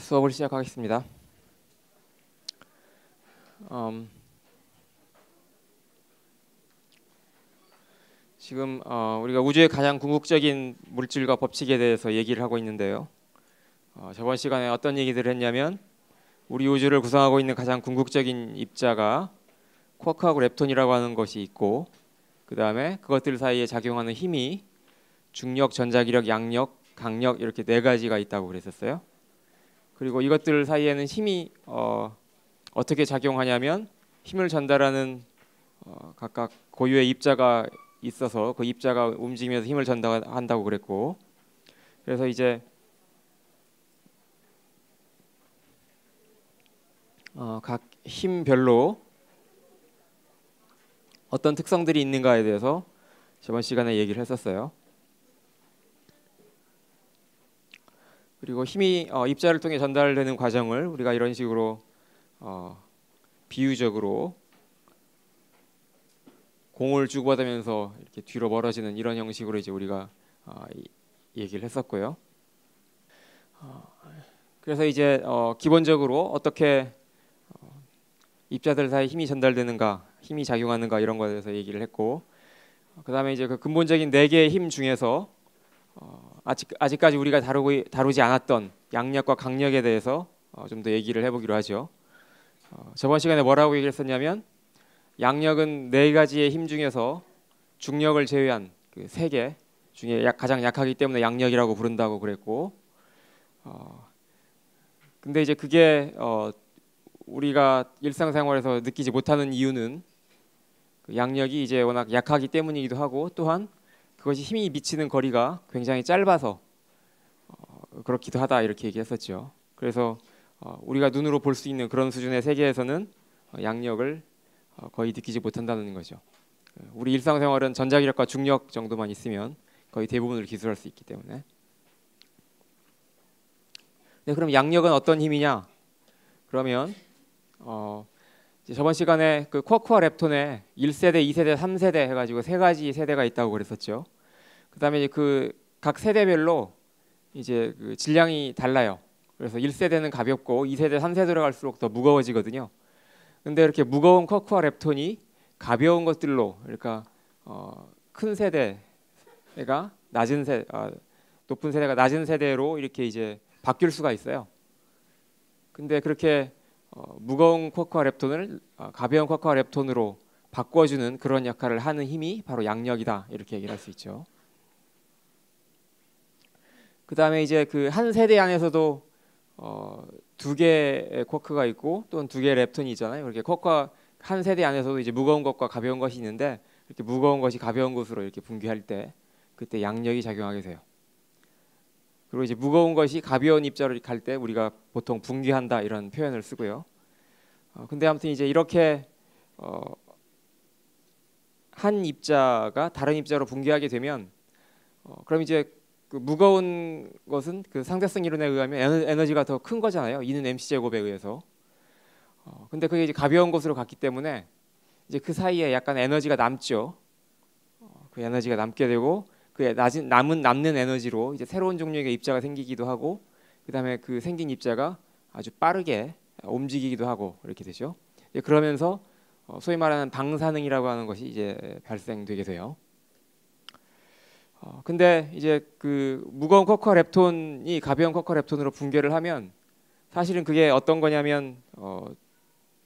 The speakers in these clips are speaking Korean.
수업을 시작하겠습니다. 지금 우리가 우주의 가장 궁극적인 물질과 법칙에 대해서 얘기를 하고 있는데요. 저번 시간에 어떤 얘기들을 했냐면 우리 우주를 구성하고 있는 가장 궁극적인 입자가 쿼크하고 렙톤이라고 하는 것이 있고, 그 다음에 그것들 사이에 작용하는 힘이 중력, 전자기력, 양력, 강력 이렇게 네 가지가 있다고 그랬었어요. 그리고 이것들 사이에는 힘이 어떻게 작용하냐면 힘을 전달하는 각각 고유의 입자가 있어서 그 입자가 움직이면서 힘을 전달한다고 그랬고, 그래서 이제 각 힘별로 어떤 특성들이 있는가에 대해서 저번 시간에 얘기를 했었어요. 그리고 힘이 입자를 통해 전달되는 과정을 우리가 이런 식으로 비유적으로 공을 주고받으면서 이렇게 뒤로 멀어지는 이런 형식으로 이제 우리가 얘기를 했었고요. 그래서 이제 기본적으로 어떻게 입자들 사이 힘이 전달되는가, 힘이 작용하는가 이런 거에 대해서 얘기를 했고, 그 다음에 이제 그 근본적인 네 개의 힘 중에서 아직까지 우리가 다루지 않았던 양력과 강력에 대해서 좀 더 얘기를 해보기로 하죠. 저번 시간에 뭐라고 얘기했었냐면 양력은 네 가지의 힘 중에서 중력을 제외한 그 세 개 중에 가장 약하기 때문에 양력이라고 부른다고 그랬고, 근데 이제 그게 우리가 일상생활에서 느끼지 못하는 이유는 그 양력이 이제 워낙 약하기 때문이기도 하고, 또한 그것이 힘이 미치는 거리가 굉장히 짧아서 그렇기도 하다 이렇게 얘기했었죠. 그래서 우리가 눈으로 볼 수 있는 그런 수준의 세계에서는 양력을 거의 느끼지 못한다는 거죠. 우리 일상생활은 전자기력과 중력 정도만 있으면 거의 대부분을 기술할 수 있기 때문에. 네, 그럼 양력은 어떤 힘이냐? 그러면 이제 저번 시간에 그 쿼크와 렙톤에 1세대, 2세대, 3세대 해가지고 세 가지 세대가 있다고 그랬었죠. 그다음에 이제 그 각 세대별로 이제 그 질량이 달라요. 그래서 1세대는 가볍고 2세대, 3세대로 갈수록 더 무거워지거든요. 근데 이렇게 무거운 쿼크와 렙톤이 가벼운 것들로, 그러니까 큰 세대가 높은 세대가 낮은 세대로 이렇게 이제 바뀔 수가 있어요. 근데 그렇게 무거운 쿼크와 렙톤을 가벼운 쿼크와 렙톤으로 바꿔주는 그런 역할을 하는 힘이 바로 양력이다 이렇게 얘기를 할 수 있죠. 그 다음에 이제 그 한 세대 안에서도 두 개의 쿼크가 있고 또는 두 개의 렙톤이 있잖아요. 이렇게 쿼크가 한 세대 안에서도 이제 무거운 것과 가벼운 것이 있는데, 이렇게 무거운 것이 가벼운 것으로 이렇게 분기할 때 그때 양력이 작용하게 돼요. 그리고 이제 무거운 것이 가벼운 입자로 갈 때 우리가 보통 분기한다 이런 표현을 쓰고요. 근데 아무튼 이제 이렇게 한 입자가 다른 입자로 분기하게 되면 그럼 이제 그 무거운 것은 그 상대성 이론에 의하면 에너지가 더 큰 거잖아요. E는 mc 제곱에 의해서. 근데 그게 이제 가벼운 것으로 갔기 때문에 이제 그 사이에 약간 에너지가 남죠. 그 에너지가 남게 되고 그 남는 에너지로 이제 새로운 종류의 입자가 생기기도 하고, 그다음에 그 생긴 입자가 아주 빠르게 움직이기도 하고 이렇게 되죠. 그러면서 소위 말하는 방사능이라고 하는 것이 이제 발생되게 돼요. 근데 이제 그 무거운 쿼크와 렙톤이 가벼운 쿼크와 렙톤으로 분괴를 하면 사실은 그게 어떤 거냐면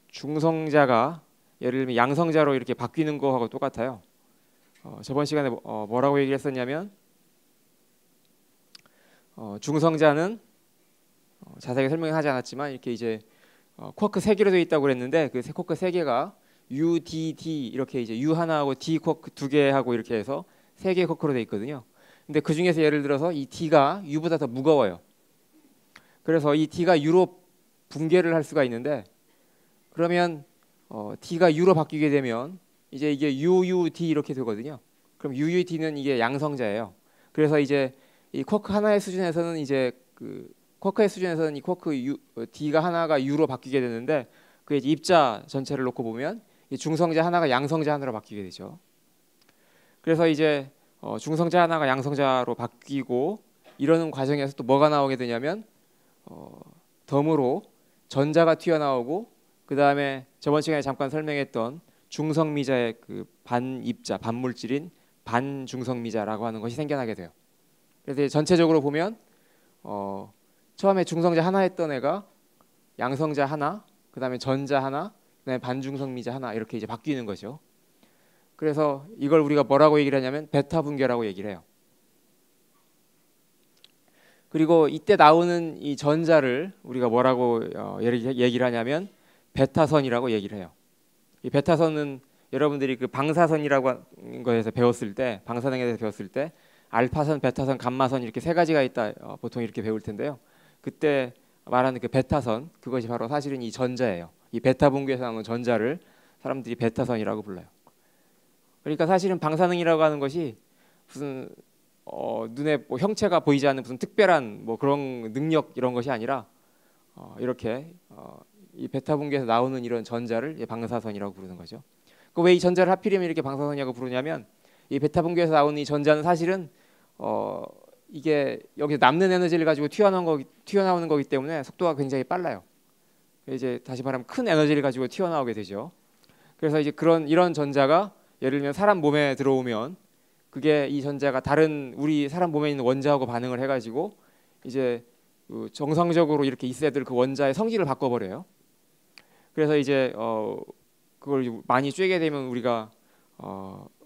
중성자가 예를 들면 양성자로 이렇게 바뀌는 거하고 똑같아요. 저번 시간에 뭐라고 얘기를 했었냐면 중성자는 자세하게 설명하지 않았지만 이렇게 이제 쿼크 3개로 되어 있다고 그랬는데 그 쿼크 3개가 U, D, D 이렇게 이제 U 하나하고 D 쿼크 2개하고 이렇게 해서 3개의 쿼크로 되어 있거든요. 근데 그 중에서 예를 들어서 이 D가 U보다 더 무거워요. 그래서 이 D가 U로 분괴를 할 수가 있는데, 그러면 D가 U로 바뀌게 되면 이제 이게 UUD 이렇게 되거든요. 그럼 UUD는 이게 양성자예요. 그래서 이제 이 쿼크 하나의 수준에서는 이제 그 쿼크의 수준에서는 이 쿼크 D가 하나가 U로 바뀌게 되는데, 그 이제 입자 전체를 놓고 보면 이 중성자 하나가 양성자 하나로 바뀌게 되죠. 그래서 이제 중성자 하나가 양성자로 바뀌고 이러는 과정에서 또 뭐가 나오게 되냐면 덤으로 전자가 튀어나오고 그 다음에 저번 시간에 잠깐 설명했던 중성미자의 그 반입자, 반물질인 반중성미자라고 하는 것이 생겨나게 돼요. 그래서 전체적으로 보면 처음에 중성자 하나 했던 애가 양성자 하나, 그 다음에 전자 하나, 그 다음에 반중성미자 하나 이렇게 이제 바뀌는 거죠. 그래서 이걸 우리가 뭐라고 얘기를 하냐면 베타 분계라고 얘기를 해요. 그리고 이때 나오는 이 전자를 우리가 뭐라고 얘기를 하냐면 베타선이라고 얘기를 해요. 이 베타선은 여러분들이 그 방사선이라고 하는 거에서 배웠을 때, 방사능에 대해서 배웠을 때 알파선, 베타선, 감마선 이렇게 세 가지가 있다 보통 이렇게 배울 텐데요. 그때 말하는 그 베타선, 그것이 바로 사실은 이 전자예요. 이 베타 분계에서 나오는 전자를 사람들이 베타선이라고 불러요. 그러니까 사실은 방사능이라고 하는 것이 무슨 눈에 뭐 형체가 보이지 않는 무슨 특별한 뭐 그런 능력 이런 것이 아니라 이렇게 이 베타 분계에서 나오는 이런 전자를 방사선이라고 부르는 거죠. 그 왜 이 전자를 하필이면 이렇게 방사선이라고 부르냐면 이 베타 분계에서 나오는 이 전자는 사실은 이게 여기서 남는 에너지를 가지고 튀어나오는 거기 때문에 속도가 굉장히 빨라요. 이제 다시 말하면 큰 에너지를 가지고 튀어나오게 되죠. 그래서 이제 이런 전자가 예를 들면 사람 몸에 들어오면 그게 이 전자가 다른 우리 사람 몸에 있는 원자하고 반응을 해가지고 이제 정상적으로 이렇게 있어야 될 그 원자의 성질을 바꿔버려요. 그래서 이제 그걸 많이 쬐게 되면 우리가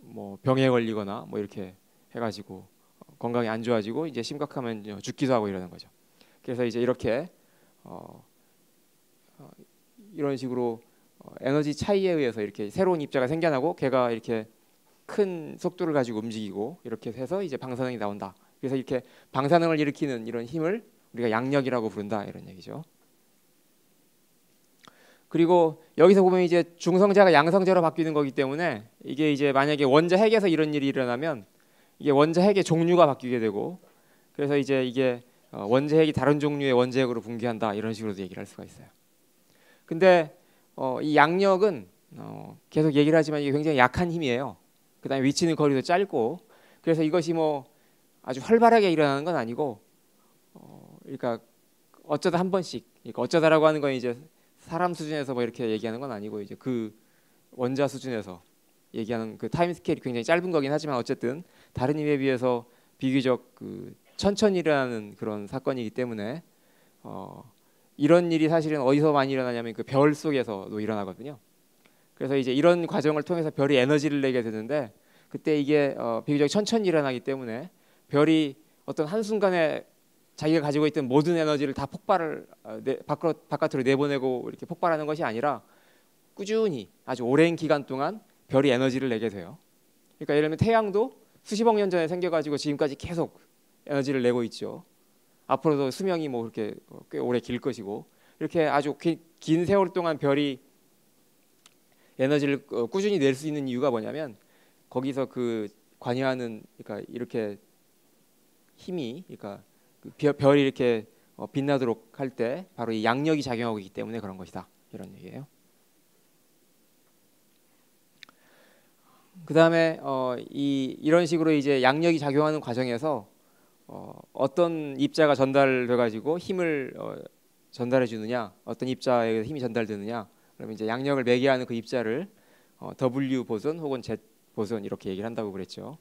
뭐 병에 걸리거나 뭐 이렇게 해가지고 건강이 안 좋아지고 이제 심각하면 죽기도 하고 이러는 거죠. 그래서 이제 이렇게 이런 식으로 에너지 차이에 의해서 이렇게 새로운 입자가 생겨나고 걔가 이렇게 큰 속도를 가지고 움직이고 이렇게 해서 이제 방사능이 나온다. 그래서 이렇게 방사능을 일으키는 이런 힘을 우리가 양력이라고 부른다 이런 얘기죠. 그리고 여기서 보면 이제 중성자가 양성자로 바뀌는 거기 때문에 이게 이제 만약에 원자 핵에서 이런 일이 일어나면 이게 원자 핵의 종류가 바뀌게 되고 그래서 이제 이게 원자 핵이 다른 종류의 원자 핵으로 붕괴한다 이런 식으로도 얘기를 할 수가 있어요. 근데 이 양력은 계속 얘기를 하지만 이게 굉장히 약한 힘이에요. 그다음에 위치는 거리도 짧고 그래서 이것이 뭐 아주 활발하게 일어나는 건 아니고 그러니까 어쩌다 한 번씩 그러니까 어쩌다라고 하는 건 이제 사람 수준에서 뭐 이렇게 얘기하는 건 아니고 이제 그 원자 수준에서 얘기하는 그 타임 스케일이 굉장히 짧은 거긴 하지만 어쨌든 다른 힘에 비해서 비교적 그 천천히 일어나는 그런 사건이기 때문에 이런 일이 사실은 어디서 많이 일어나냐면 그 별 속에서도 일어나거든요. 그래서 이제 이런 과정을 통해서 별이 에너지를 내게 되는데 그때 이게 비교적 천천히 일어나기 때문에 별이 어떤 한순간에 자기가 가지고 있던 모든 에너지를 다 폭발을 바깥으로 내보내고 이렇게 폭발하는 것이 아니라 꾸준히 아주 오랜 기간 동안 별이 에너지를 내게 돼요. 그러니까 예를 들면 태양도 수십억 년 전에 생겨가지고 지금까지 계속 에너지를 내고 있죠. 앞으로도 수명이 뭐 그렇게 꽤 오래 길 것이고 이렇게 아주 긴 세월 동안 별이 에너지를 꾸준히 낼 수 있는 이유가 뭐냐면 거기서 그 관여하는 그러니까 이렇게 힘이 그러니까 그 별이 이렇게 빛나도록 할 때 바로 이 양력이 작용하고 있기 때문에 그런 것이다 이런 얘기예요. 그 다음에 이런 식으로 이제 양력이 작용하는 과정에서 어떤 입자가 전달돼 가지고 힘을 전달해 주느냐, 어떤 입자에 힘이 전달되느냐, 그러면 이제 양력을 매개하는 그 입자를 W 보손 혹은 Z 보손 이렇게 얘기를 한다고 그랬죠.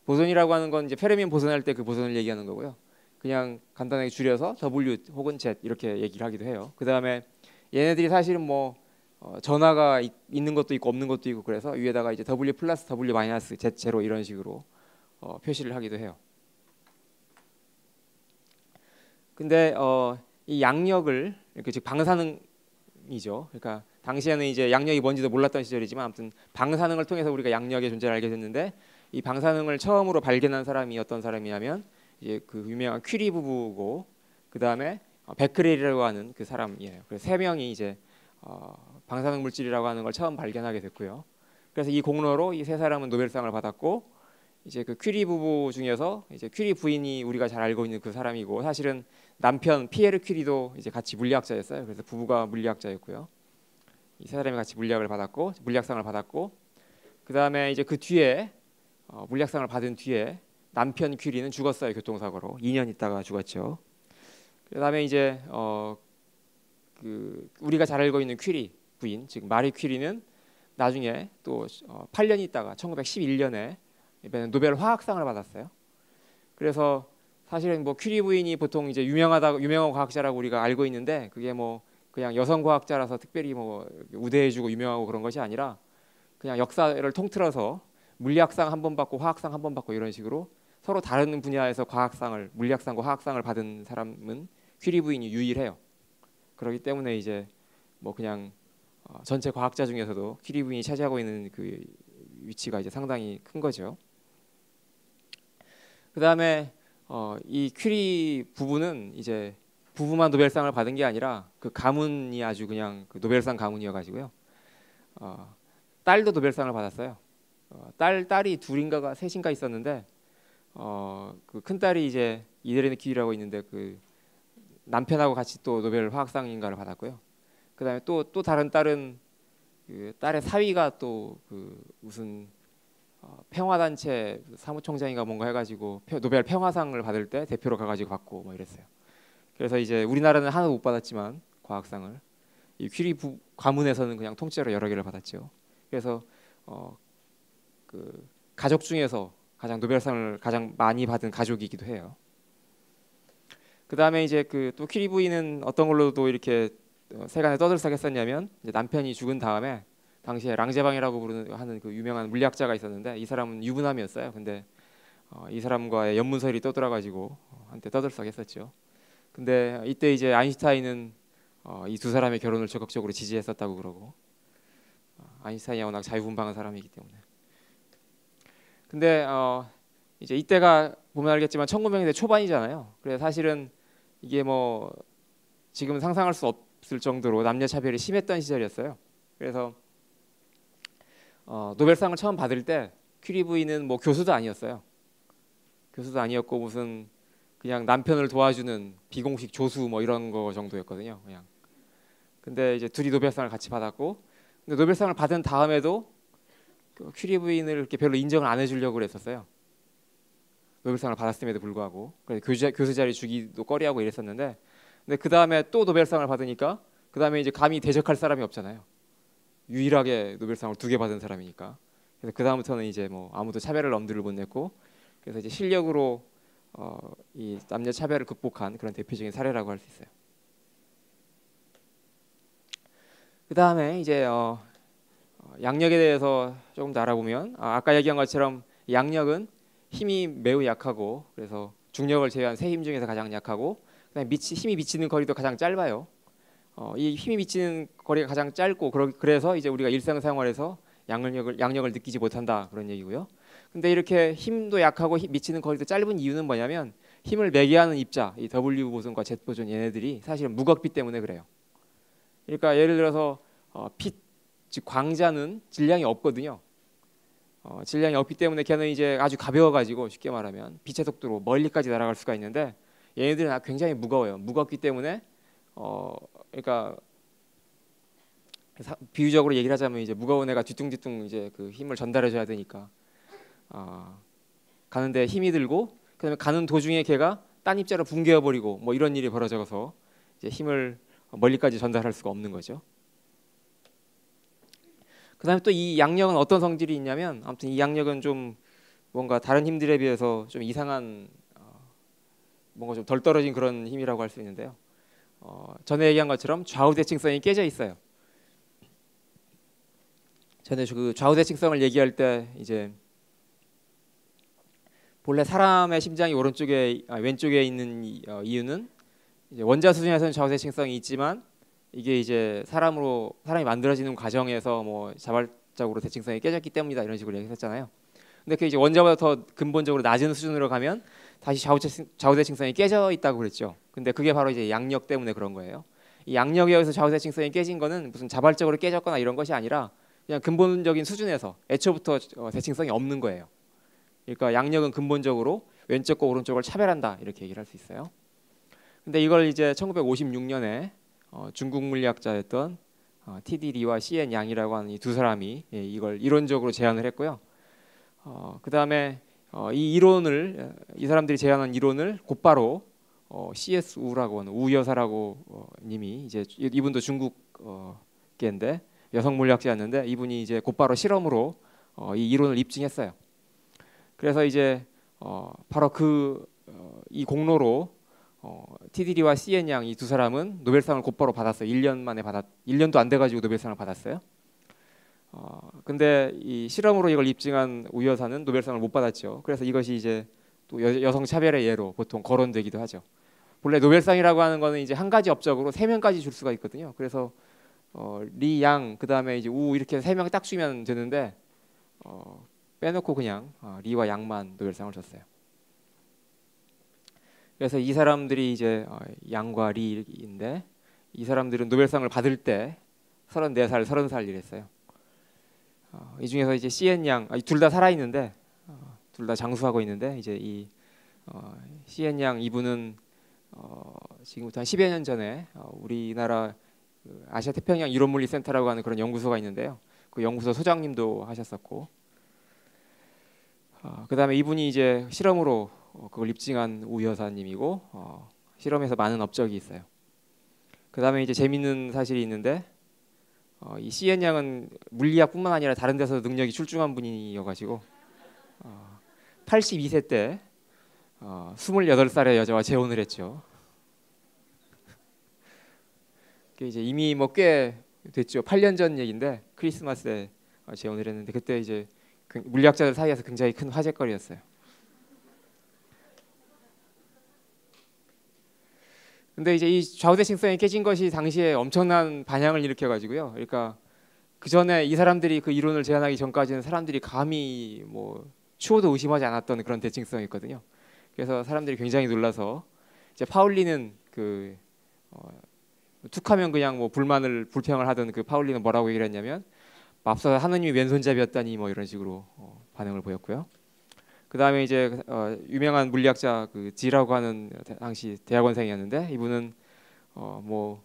보손이라고 하는 건 이제 페르미 보손할 때 그 보손을 얘기하는 거고요. 그냥 간단하게 줄여서 W 혹은 Z 이렇게 얘기를 하기도 해요. 그 다음에 얘네들이 사실은 뭐 전하가 있는 것도 있고 없는 것도 있고 그래서 위에다가 이제 W 플러스 W 마이너스 Z 제로 이런 식으로 표시를 하기도 해요. 근데 이 양력을 이렇게 즉 방사능이죠. 그러니까 당시에는 이제 양력이 뭔지도 몰랐던 시절이지만 아무튼 방사능을 통해서 우리가 양력의 존재를 알게 됐는데 이 방사능을 처음으로 발견한 사람이 어떤 사람이냐면 이제 그 유명한 퀴리 부부고 그 다음에 베크렐이라고 하는 그 사람이에요. 그래서 세 명이 이제 방사능 물질이라고 하는 걸 처음 발견하게 됐고요. 그래서 이 공로로 이 세 사람은 노벨상을 받았고 이제 그 퀴리 부부 중에서 이제 퀴리 부인이 우리가 잘 알고 있는 그 사람이고 사실은 남편 피에르 퀴리도 이제 같이 물리학자였어요. 그래서 부부가 물리학자였고요. 이 세 사람이 같이 물리학상을 받았고 그 다음에 이제 그 뒤에 물리학상을 받은 뒤에 남편 퀴리는 죽었어요. 교통사고로 2년 있다가 죽었죠. 그다음에 이제 그 우리가 잘 알고 있는 퀴리 부인, 즉 마리 퀴리는 나중에 또 8년 있다가 1911년에 이번에 노벨 화학상을 받았어요. 그래서 사실은 뭐 퀴리 부인이 보통 이제 유명한 과학자라고 우리가 알고 있는데 그게 뭐 그냥 여성 과학자라서 특별히 뭐 우대해주고 유명하고 그런 것이 아니라 그냥 역사를 통틀어서 물리학상 한 번 받고 화학상 한 번 받고 이런 식으로 서로 다른 분야에서 과학상을 물리학상과 화학상을 받은 사람은 퀴리 부인이 유일해요. 그렇기 때문에 이제 뭐 그냥 전체 과학자 중에서도 퀴리 부인이 차지하고 있는 그 위치가 이제 상당히 큰 거죠. 그다음에 이 퀴리 부부는 이제 부부만 노벨상을 받은 게 아니라 그 가문이 아주 그냥 그 노벨상 가문이어가지고요. 딸도 노벨상을 받았어요. 딸이 둘인가가 셋인가 있었는데 그 큰 딸이 이제 이데르네 퀴리라고 있는데 그 남편하고 같이 또 노벨 화학상인가를 받았고요. 그다음에 또 다른 딸은 그 딸의 사위가 또 그 무슨 평화단체 사무총장인가 뭔가 해가지고 노벨 평화상을 받을 때 대표로 가가지고 받고 뭐 이랬어요. 그래서 이제 우리나라는 하나도 못 받았지만 과학상을 이 퀴리 가문에서는 그냥 통째로 여러 개를 받았죠. 그래서 그 가족 중에서 가장 노벨상을 가장 많이 받은 가족이기도 해요. 그 다음에 이제 그 또 퀴리 부인은 어떤 걸로도 이렇게 세간에 떠들썩했었냐면 이제 남편이 죽은 다음에 당시에 랑제방이라고 하는 그 유명한 물리학자가 있었는데 이 사람은 유부남이었어요. 근데 이 사람과의 연문설이 떠들어가지고 한때 떠들썩했었죠. 근데 이때 이제 아인슈타인은 이 두 사람의 결혼을 적극적으로 지지했었다고 그러고 아인슈타인이 워낙 자유분방한 사람이기 때문에. 근데 이제 이때가 보면 알겠지만 1900년대 초반이잖아요. 그래서 사실은 이게 뭐 지금 상상할 수 없을 정도로 남녀 차별이 심했던 시절이었어요. 그래서 노벨상을 처음 받을 때 퀴리 부인은 뭐 교수도 아니었어요. 교수도 아니었고 무슨 그냥 남편을 도와주는 비공식 조수 뭐 이런 거 정도였거든요. 그냥. 근데 이제 둘이 노벨상을 같이 받았고, 근데 노벨상을 받은 다음에도 그 퀴리 부인을 이렇게 별로 인정을 안 해주려고 그랬었어요. 노벨상을 받았음에도 불구하고 그래서 교수 자리 주기도 꺼리하고 이랬었는데, 근데 그 다음에 또 노벨상을 받으니까 그 다음에 이제 감히 대적할 사람이 없잖아요. 유일하게 노벨상을 2개 받은 사람이니까. 그래서 그 다음부터는 이제 뭐 아무도 차별을 엄두를 못 냈고, 그래서 이제 실력으로 이 남녀 차별을 극복한 그런 대표적인 사례라고 할 수 있어요. 그 다음에 이제 양력에 대해서 조금 더 알아보면 아까 얘기한 것처럼 양력은 힘이 매우 약하고 그래서 중력을 제외한 세 힘 중에서 가장 약하고 그다음에 힘이 미치는 거리도 가장 짧아요. 이 힘이 미치는 거리가 가장 짧고 그래서 이제 우리가 일상생활에서 양력을 느끼지 못한다 그런 얘기고요. 근데 이렇게 힘도 약하고 미치는 거리도 짧은 이유는 뭐냐면 힘을 매개하는 입자, 이 W 보존과 Z 보존 얘네들이 사실은 무겁기 때문에 그래요. 그러니까 예를 들어서 빛, 즉 광자는 질량이 없거든요. 질량이 없기 때문에 걔는 이제 아주 가벼워가지고 쉽게 말하면 빛의 속도로 멀리까지 날아갈 수가 있는데 얘네들은 굉장히 무거워요. 무겁기 때문에 그러니까 비유적으로 얘기를 하자면 이제 무거운 애가 뒤뚱뒤뚱 이제 그 힘을 전달해줘야 되니까 가는데 힘이 들고 그다음에 가는 도중에 걔가 딴 입자로 붕괴해버리고 뭐 이런 일이 벌어져서 이제 힘을 멀리까지 전달할 수가 없는 거죠. 그다음에 또 이 양력은 어떤 성질이 있냐면 아무튼 이 양력은 좀 뭔가 다른 힘들에 비해서 좀 이상한 뭔가 좀 덜 떨어진 그런 힘이라고 할 수 있는데요. 전에 얘기한 것처럼 좌우 대칭성이 깨져 있어요. 전에 그 좌우 대칭성을 얘기할 때 이제 본래 사람의 심장이 왼쪽에 있는 이유는 이제 원자 수준에서는 좌우 대칭성이 있지만 이게 이제 사람이 만들어지는 과정에서 뭐 자발적으로 대칭성이 깨졌기 때문이다 이런 식으로 얘기했잖아요. 근데 그 이제 원자보다 더 근본적으로 낮은 수준으로 가면 다시 좌우 대칭성이 깨져 있다고 그랬죠. 근데 그게 바로 이제 양력 때문에 그런 거예요. 이 양력에 의해서 좌우 대칭성이 깨진 거는 무슨 자발적으로 깨졌거나 이런 것이 아니라 그냥 근본적인 수준에서 애초부터 대칭성이 없는 거예요. 그러니까 양력은 근본적으로 왼쪽과 오른쪽을 차별한다 이렇게 얘기를 할 수 있어요. 근데 이걸 이제 1956년에 중국 물리학자였던 T.D. 리와 C.N. 양이라고 하는 이 두 사람이 이걸 이론적으로 제안을 했고요. 그 다음에 이 사람들이 제안한 이론을 곧바로 CS 우라고 하는 우 여사라고 님이 이제 이분도 중국 계인데 여성 물리학자였는데 이분이 이제 곧바로 실험으로 이 이론을 입증했어요. 그래서 이제 바로 이 공로로 TDD와 CN 양 이 두 사람은 노벨상을 곧바로 받았어요. 1년도 안 돼가지고 노벨상을 받았어요. 근데 이 실험으로 이걸 입증한 우 여사는 노벨상을 못 받았죠. 그래서 이것이 이제 또 여성 차별의 예로 보통 거론되기도 하죠. 본래 노벨상이라고 하는 거는 이제 한 가지 업적으로 3명까지 줄 수가 있거든요. 그래서 리, 양, 그 다음에 이제 우 이렇게 3명 딱 주면 되는데 빼놓고 그냥 리와 양만 노벨상을 줬어요. 그래서 이 사람들이 이제 양과 리인데 이 사람들은 노벨상을 받을 때 34살, 30살 이랬어요. 이 중에서 이제 CN 양 둘 다 살아 있는데 둘 다 장수하고 있는데 이제 이 CN 양 이분은 지금부터 한 10여 년 전에 우리나라 아시아 태평양 이론물리센터라고 하는 그런 연구소가 있는데요. 그 연구소 소장님도 하셨었고, 그다음에 이분이 이제 실험으로 그걸 입증한 우 여사님이고 실험에서 많은 업적이 있어요. 그다음에 이제 재밌는 사실이 있는데 이 CN 양은 물리학뿐만 아니라 다른 데서도 능력이 출중한 분이어가지고 82세 때 28살의 여자와 재혼을 했죠. 이제 이미 뭐 꽤 됐죠. 8년 전 얘기인데 크리스마스에 재혼을 했는데 그때 이제 물리학자들 사이에서 굉장히 큰 화제거리였어요. 근데 이제 이 좌우대칭성이 깨진 것이 당시에 엄청난 반향을 일으켜가지고요. 그러니까 그 전에 이 사람들이 그 이론을 제안하기 전까지는 사람들이 감히 뭐 추호도 의심하지 않았던 그런 대칭성이었거든요. 그래서 사람들이 굉장히 놀라서 이제 파울리는 툭하면 그냥 뭐 불평을 하던 그 파울리는 뭐라고 얘기를 했냐면 맙소사 하느님이 왼손잡이였다니 뭐 이런 식으로 반응을 보였고요. 그 다음에 이제 유명한 물리학자 그 지라고 하는 당시 대학원생이었는데 이분은 뭐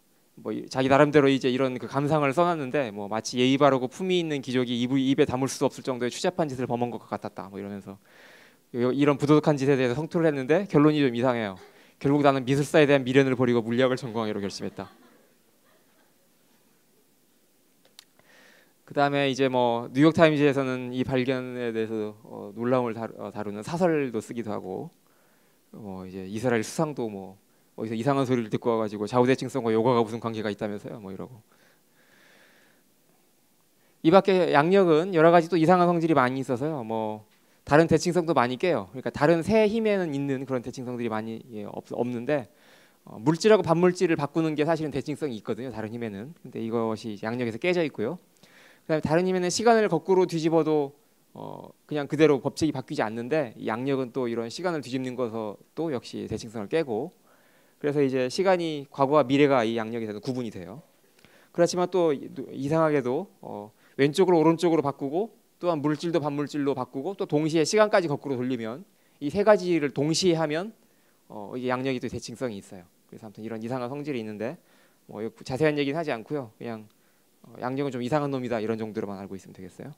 자기 나름대로 이제 이런 그 감상을 써놨는데 뭐 마치 예의 바르고 품위 있는 귀족이 입에 담을 수 없을 정도의 추잡한 짓을 범한 것 같았다 뭐 이러면서 이런 부도덕한 짓에 대해서 성토를 했는데 결론이 좀 이상해요. 결국 나는 미술사에 대한 미련을 버리고 물리학을 전공하기로 결심했다. 그 다음에 이제 뭐 뉴욕 타임즈에서는 이 발견에 대해서 놀라움을 다루는 사설도 쓰기도 하고 이제 이스라엘 수상도 뭐 어디서 이상한 소리를 듣고 와가지고 좌우대칭성과 요가가 무슨 관계가 있다면서요 뭐 이러고. 이 밖에 양력은 여러 가지 또 이상한 성질이 많이 있어서요. 뭐 다른 대칭성도 많이 깨요. 그러니까 다른 새 힘에는 있는 그런 대칭성들이 많이 없는데 물질하고 반물질을 바꾸는 게 사실은 대칭성이 있거든요. 다른 힘에는. 근데 이것이 양력에서 깨져 있고요. 그다음에 다른 힘에는 시간을 거꾸로 뒤집어도 그냥 그대로 법칙이 바뀌지 않는데 이 양력은 또 이런 시간을 뒤집는 것도 역시 대칭성을 깨고 그래서 이제 시간이 과거와 미래가 이 양력에서는 구분이 돼요. 그렇지만 또 이상하게도 왼쪽으로 오른쪽으로 바꾸고 또한 물질도 반물질로 바꾸고 또 동시에 시간까지 거꾸로 돌리면 이 세 가지를 동시에 하면 이게 양력이 또 대칭성이 있어요. 그래서 아무튼 이런 이상한 성질이 있는데 뭐 자세한 얘기는 하지 않고요. 그냥 양력은 좀 이상한 놈이다 이런 정도로만 알고 있으면 되겠어요.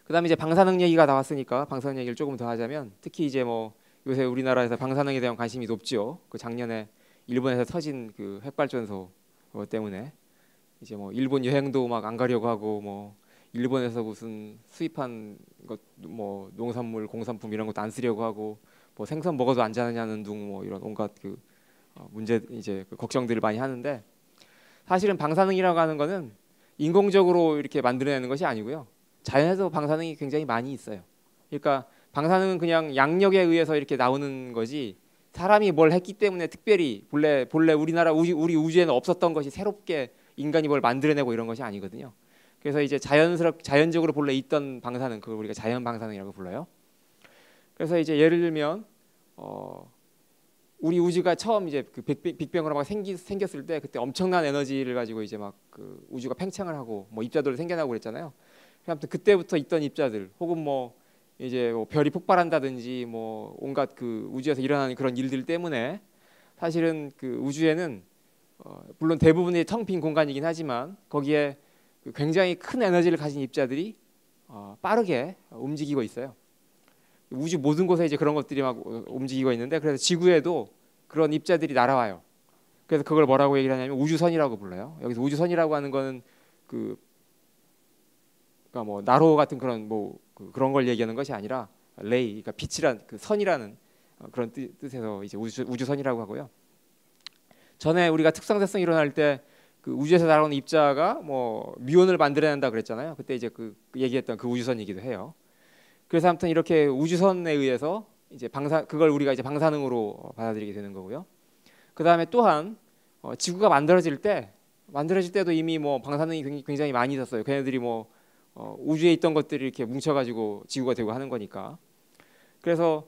그다음에 이제 방사능 얘기가 나왔으니까 방사능 얘기를 조금 더 하자면 특히 이제 뭐 요새 우리나라에서 방사능에 대한 관심이 높죠. 그 작년에 일본에서 터진 그 핵발전소 때문에 이제 뭐 일본 여행도 막 안 가려고 하고 뭐 일본에서 무슨 수입한 것 뭐 농산물 공산품 이런 것도 안 쓰려고 하고 뭐 생선 먹어도 안 자느냐는 둥 뭐 이런 온갖 그 문제 이제 그 걱정들을 많이 하는데 사실은 방사능이라고 하는 거는 인공적으로 이렇게 만들어내는 것이 아니고요. 자연에서 방사능이 굉장히 많이 있어요. 그러니까 방사능은 그냥 양력에 의해서 이렇게 나오는 거지 사람이 뭘 했기 때문에 특별히 본래 우리나라 우리 우주에는 없었던 것이 새롭게 인간이 뭘 만들어내고 이런 것이 아니거든요. 그래서 이제 자연적으로 본래 있던 방사능 그걸 우리가 자연 방사능이라고 불러요. 그래서 이제 예를 들면 우리 우주가 처음 이제 그 빅뱅으로 막 생겼을 때 그때 엄청난 에너지를 가지고 이제 막 그 우주가 팽창을 하고 뭐 입자들도 생겨나고 그랬잖아요. 아무튼 그때부터 있던 입자들 혹은 뭐 이제 뭐 별이 폭발한다든지 뭐 온갖 그 우주에서 일어나는 그런 일들 때문에 사실은 그 우주에는 물론 대부분이 텅 빈 공간이긴 하지만 거기에 굉장히 큰 에너지를 가진 입자들이 빠르게 움직이고 있어요. 우주 모든 곳에 이제 그런 것들이 막 움직이고 있는데, 그래서 지구에도 그런 입자들이 날아와요. 그래서 그걸 뭐라고 얘기를 하냐면 우주선이라고 불러요. 여기서 우주선이라고 하는 거는 그 그러니까 뭐 나로 같은 그런 뭐 그런 걸 얘기하는 것이 아니라 레이, 그러니까 빛이란 그 선이라는 그런 뜻에서 이제 우주선이라고 하고요. 전에 우리가 특성대성 일어날 때 그 우주에서 날아오는 입자가 뭐 뮤온을 만들어낸다 그랬잖아요. 그때 이제 그 얘기했던 그 우주선이기도 해요. 그래서 아무튼 이렇게 우주선에 의해서 이제 그걸 우리가 이제 방사능으로 받아들이게 되는 거고요. 그 다음에 또한 지구가 만들어질 때도 이미 뭐 방사능이 굉장히 많이 있었어요. 걔네들이 뭐 우주에 있던 것들이 이렇게 뭉쳐가지고 지구가 되고 하는 거니까. 그래서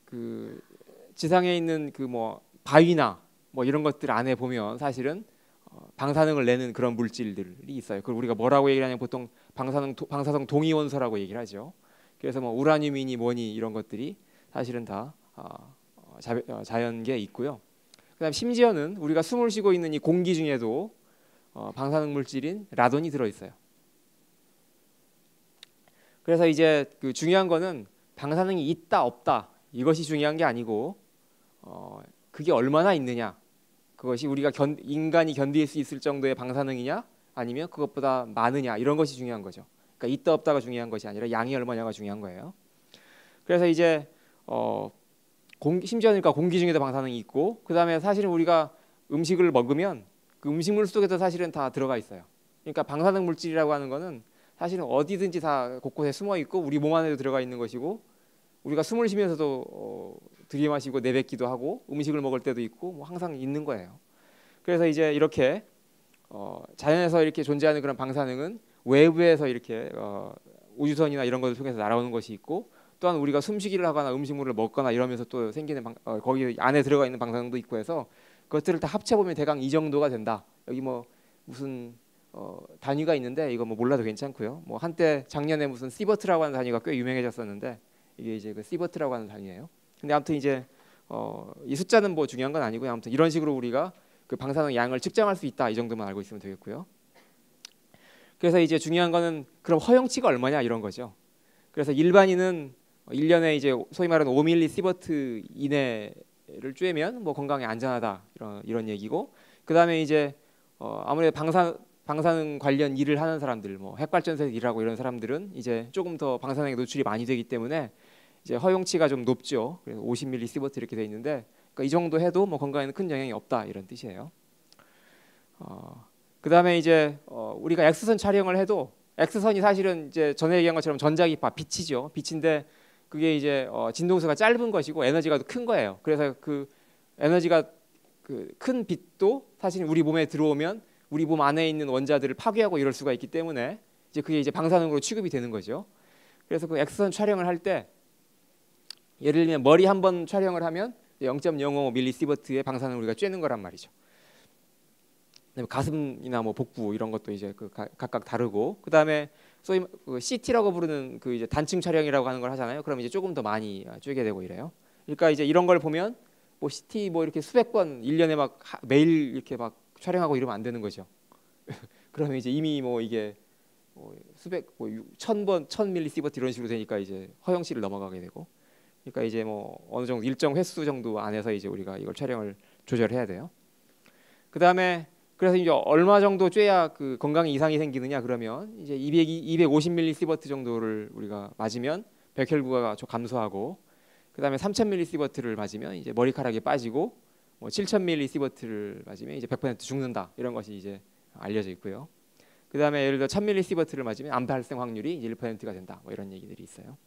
그 지상에 있는 그 뭐 바위나 뭐 이런 것들 안에 보면 사실은 방사능을 내는 그런 물질들이 있어요. 그걸 우리가 뭐라고 얘기를 하냐면 보통 방사성 동위원소라고 얘기를 하죠. 그래서 뭐 우라늄이니 뭐니 이런 것들이 사실은 다 자연계에 있고요. 그다음 심지어는 우리가 숨을 쉬고 있는 이 공기 중에도 방사능 물질인 라돈이 들어 있어요. 그래서 이제 그 중요한 거는 방사능이 있다 없다 이것이 중요한 게 아니고 그게 얼마나 있느냐, 그것이 우리가 인간이 견딜 수 있을 정도의 방사능이냐 아니면 그것보다 많으냐 이런 것이 중요한 거죠. 그러니까 있다 없다가 중요한 것이 아니라 양이 얼마냐가 중요한 거예요. 그래서 이제 심지어 그러니까 공기 중에도 방사능이 있고, 그 다음에 사실은 우리가 음식을 먹으면 그 음식물 속에도 사실은 다 들어가 있어요. 그러니까 방사능 물질이라고 하는 거는 사실은 어디든지 다 곳곳에 숨어 있고 우리 몸 안에도 들어가 있는 것이고, 우리가 숨을 쉬면서도 들이마시고 내뱉기도 하고 음식을 먹을 때도 있고 뭐 항상 있는 거예요. 그래서 이제 이렇게 자연에서 이렇게 존재하는 그런 방사능은 외부에서 이렇게 우주선이나 이런 것을 통해서 날아오는 것이 있고, 또한 우리가 숨쉬기를 하거나 음식물을 먹거나 이러면서 또 생기는 거기 안에 들어가 있는 방사능도 있고 해서 그것들을 다 합쳐 보면 대강 이 정도가 된다. 여기 뭐 무슨 단위가 있는데 이거 뭐 몰라도 괜찮고요. 뭐 한때 작년에 무슨 시버트라고 하는 단위가 꽤 유명해졌었는데 이게 이제 그 시버트라고 하는 단위예요. 근데 아무튼 이제 이 숫자는 뭐 중요한 건 아니고요. 아무튼 이런 식으로 우리가 그 방사능 양을 측정할 수 있다 이 정도만 알고 있으면 되겠고요. 그래서 이제 중요한 거는 그럼 허용치가 얼마냐 이런 거죠. 그래서 일반인은 1년에 이제 소위 말하는 5밀리 시버트 이내를 쬐면 뭐 건강에 안전하다 이런 얘기고, 그 다음에 이제 아무래도 방사능 관련 일을 하는 사람들, 뭐 핵발전소에서 일하고 이런 사람들은 이제 조금 더 방사능에 노출이 많이 되기 때문에 이제 허용치가 좀 높죠. 그래서 50밀리 시버트 이렇게 돼 있는데, 그러니까 이 정도 해도 뭐 건강에는 큰 영향이 없다 이런 뜻이에요. 그 다음에 이제 우리가 X선 촬영을 해도 X선이 사실은 이제 전에 얘기한 것처럼 전자기파 빛이죠. 빛인데 그게 이제 진동수가 짧은 것이고 에너지가 더 큰 거예요. 그래서 그 에너지가 그 큰 빛도 사실 우리 몸에 들어오면 우리 몸 안에 있는 원자들을 파괴하고 이럴 수가 있기 때문에 이제 그게 이제 방사능으로 취급이 되는 거죠. 그래서 그 X선 촬영을 할 때 예를 들면 머리 한 번 촬영을 하면 0.05 밀리시버트의 방사능을 우리가 쬐는 거란 말이죠. 가슴이나 뭐 복부 이런 것도 이제 그 각각 다르고, 그 다음에 소위 그 CT라고 부르는 그 이제 단층 촬영이라고 하는 걸 하잖아요. 그럼 이제 조금 더 많이 쬐게 되고 이래요. 그러니까 이제 이런 걸 보면 뭐 CT 뭐 이렇게 수백 번 1년에 막 매일 이렇게 막 촬영하고 이러면 안 되는 거죠. 그러면 이제 이미 뭐 이게 뭐 수백 뭐 1000번 1000밀리시버트 이런 식으로 되니까 이제 허용치를 넘어가게 되고, 그러니까 이제 뭐 어느 정도 일정 횟수 정도 안에서 이제 우리가 이걸 촬영을 조절해야 돼요. 그 다음에 그래서 이제 얼마 정도 쬐야 그 건강에 이상이 생기느냐 그러면 이제 250밀리시버트 정도를 우리가 맞으면 백혈구가 좀 감소하고, 그 다음에 3000밀리시버트를 맞으면 이제 머리카락이 빠지고, 뭐 7000밀리시버트를 맞으면 이제 100% 죽는다 이런 것이 이제 알려져 있고요. 그 다음에 예를 들어 1000밀리시버트를 맞으면 암 발생 확률이 이제 1%가 된다 뭐 이런 얘기들이 있어요.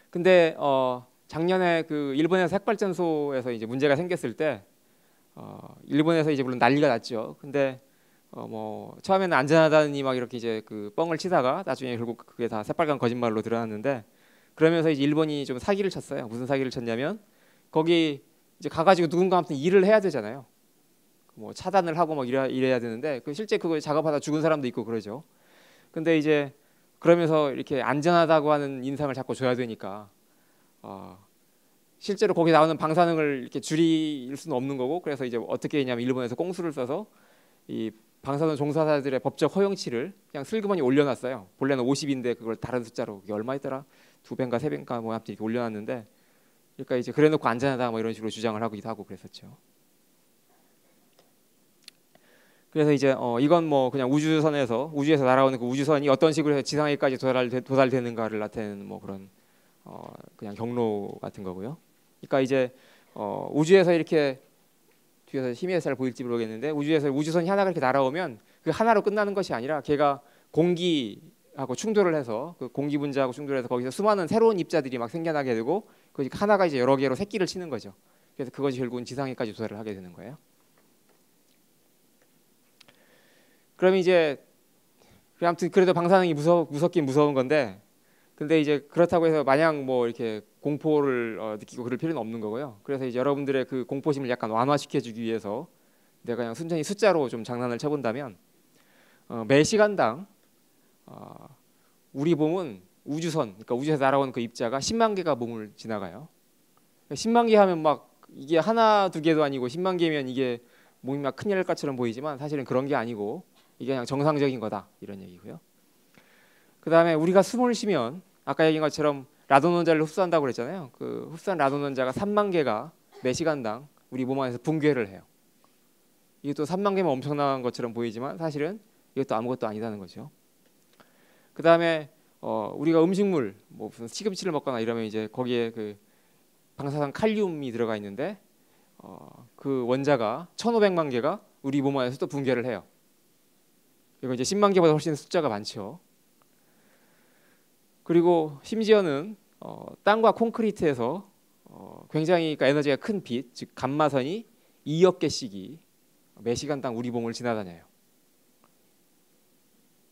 근데 작년에 그 일본에서 핵발전소에서 이제 문제가 생겼을 때 일본에서 이제 물론 난리가 났죠. 근데 뭐 처음에는 안전하다니 막 이렇게 이제 그 뻥을 치다가 나중에 결국 그게 다 새빨간 거짓말로 드러났는데, 그러면서 이제 일본이 좀 사기를 쳤어요. 무슨 사기를 쳤냐면 거기 이제 가가지고 누군가 아무튼 일을 해야 되잖아요. 뭐 차단을 하고 막 이래야 되는데 그 실제 그거 작업하다 죽은 사람도 있고 그러죠. 근데 이제 그러면서 이렇게 안전하다고 하는 인상을 자꾸 줘야 되니까 실제로 거기 나오는 방사능을 이렇게 줄일 수는 없는 거고, 그래서 이제 어떻게 했냐면 일본에서 꽁수를 써서 이 방사선 종사자들의 법적 허용치를 그냥 슬그머니 올려놨어요. 본래는 50인데 그걸 다른 숫자로 그게 얼마였더라? 2배인가 3배인가 뭐 아무튼 이렇게 올려놨는데, 그러니까 이제 그래놓고 안전하다 뭐 이런 식으로 주장을 하기도 하고 그랬었죠. 그래서 이제 이건 뭐 그냥 우주에서 날아오는 그 우주선이 어떤 식으로 해서 지상에까지 도달되는가를 나타내는 뭐 그런 그냥 경로 같은 거고요. 그러니까 이제 우주에서 이렇게 뒤에서 힘이 잘 보일지 모르겠는데, 우주에서 우주선이 하나가 이렇게 날아오면 그 하나로 끝나는 것이 아니라 걔가 공기하고 충돌을 해서 그 공기 분자하고 충돌해서 거기서 수많은 새로운 입자들이 막 생겨나게 되고 그 하나가 이제 여러 개로 새끼를 치는 거죠. 그래서 그것이 결국은 지상에까지 도달을 하게 되는 거예요. 그럼 이제 아무튼 그래도 방사능이 무섭긴 무서운 건데, 근데 이제 그렇다고 해서 마냥 뭐 이렇게 공포를 느끼고 그럴 필요는 없는 거고요. 그래서 이제 여러분들의 그 공포심을 약간 완화시켜주기 위해서 내가 그냥 순전히 숫자로 좀 장난을 쳐본다면, 매 시간당 우리 몸은 그러니까 우주에서 날아온 그 입자가 10만 개가 몸을 지나가요. 10만 개 하면 막 이게 하나 두 개도 아니고 10만 개면 이게 몸이 막 큰일 날 것처럼 보이지만 사실은 그런 게 아니고 이게 그냥 정상적인 거다 이런 얘기고요. 그 다음에 우리가 숨을 쉬면 아까 얘기한 것처럼 라돈 원자를 흡수한다고 그랬잖아요. 그 흡수한 라돈 원자가 3만 개가 매 시간당 우리 몸 안에서 붕괴를 해요. 이것도 3만 개면 엄청난 것처럼 보이지만 사실은 이것도 아무것도 아니다는 거죠. 그 다음에 우리가 음식물 뭐 무슨 시금치를 먹거나 이러면 이제 거기에 그 방사선 칼륨이 들어가 있는데 그 원자가 1,500만 개가 우리 몸 안에서 또 붕괴를 해요. 이거 이제 10만 개보다 훨씬 숫자가 많죠. 그리고 심지어는 땅과 콘크리트에서 굉장히 그러니까 에너지가 큰 빛, 즉 감마선이 2억 개씩이 매 시간당 우리 몸을 지나다녀요.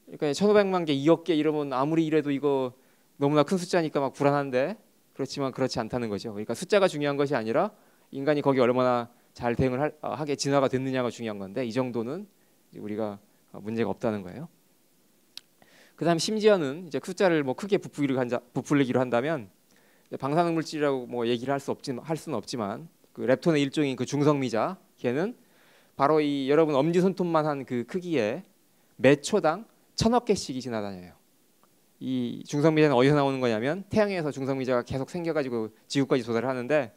그러니까 1,500만 개, 2억 개 이러면 아무리 이래도 이거 너무나 큰 숫자니까 막 불안한데, 그렇지만 그렇지 않다는 거죠. 그러니까 숫자가 중요한 것이 아니라 인간이 거기 얼마나 잘 대응을 하게 진화가 됐느냐가 중요한 건데, 이 정도는 우리가 문제가 없다는 거예요. 그다음 심지어는 이제 숫자를 뭐 크게 부풀리기로 한다면 방사능 물질이라고 뭐 얘기를 할 수는 없지만 그 렙톤의 일종인 그 중성미자, 걔는 바로 이 여러분 엄지 손톱만 한 그 크기에 매 초당 1,000억 개씩이 지나다녀요. 이 중성미자는 어디서 나오는 거냐면 태양에서 중성미자가 계속 생겨가지고 지구까지 도달을 하는데,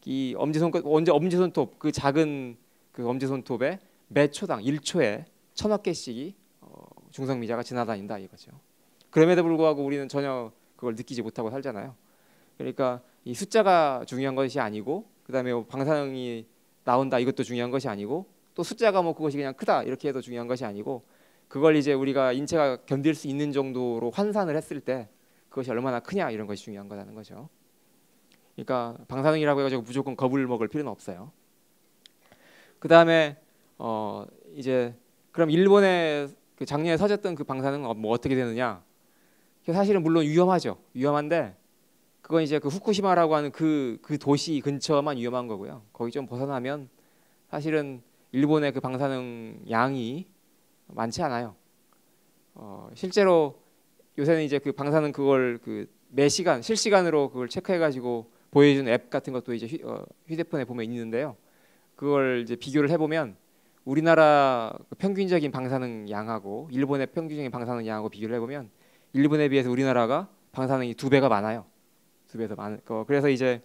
이 엄지손톱 그 작은 그 엄지손톱에 매 초당 1초에 1,000억 개씩이 중성미자가 지나다닌다 이거죠. 그럼에도 불구하고 우리는 전혀 그걸 느끼지 못하고 살잖아요. 그러니까 이 숫자가 중요한 것이 아니고, 그다음에 뭐 방사능이 나온다 이것도 중요한 것이 아니고, 또 숫자가 뭐 그것이 그냥 크다 이렇게 해도 중요한 것이 아니고, 그걸 이제 우리가 인체가 견딜 수 있는 정도로 환산을 했을 때 그것이 얼마나 크냐 이런 것이 중요한 거라는 거죠. 그러니까 방사능이라고 해가지고 무조건 겁을 먹을 필요는 없어요. 그 다음에 이제 그럼 일본에 그 작년에 터졌던 그 방사능은 뭐 어떻게 되느냐? 사실은 물론 위험하죠. 위험한데 그건 이제 그 후쿠시마라고 하는 그 도시 근처만 위험한 거고요. 거기 좀 벗어나면 사실은 일본의 그 방사능 양이 많지 않아요. 실제로 요새는 이제 그 방사능 그걸 그 매 시간 실시간으로 그걸 체크해가지고 보여주는 앱 같은 것도 이제 휴대폰에 보면 있는데요. 그걸 이제 비교를 해보면 우리나라 평균적인 방사능 양하고 일본의 평균적인 방사능 양하고 비교를 해보면 일본에 비해서 우리나라가 방사능이 2배가 많아요. 2배 더 많은 거. 그래서 이제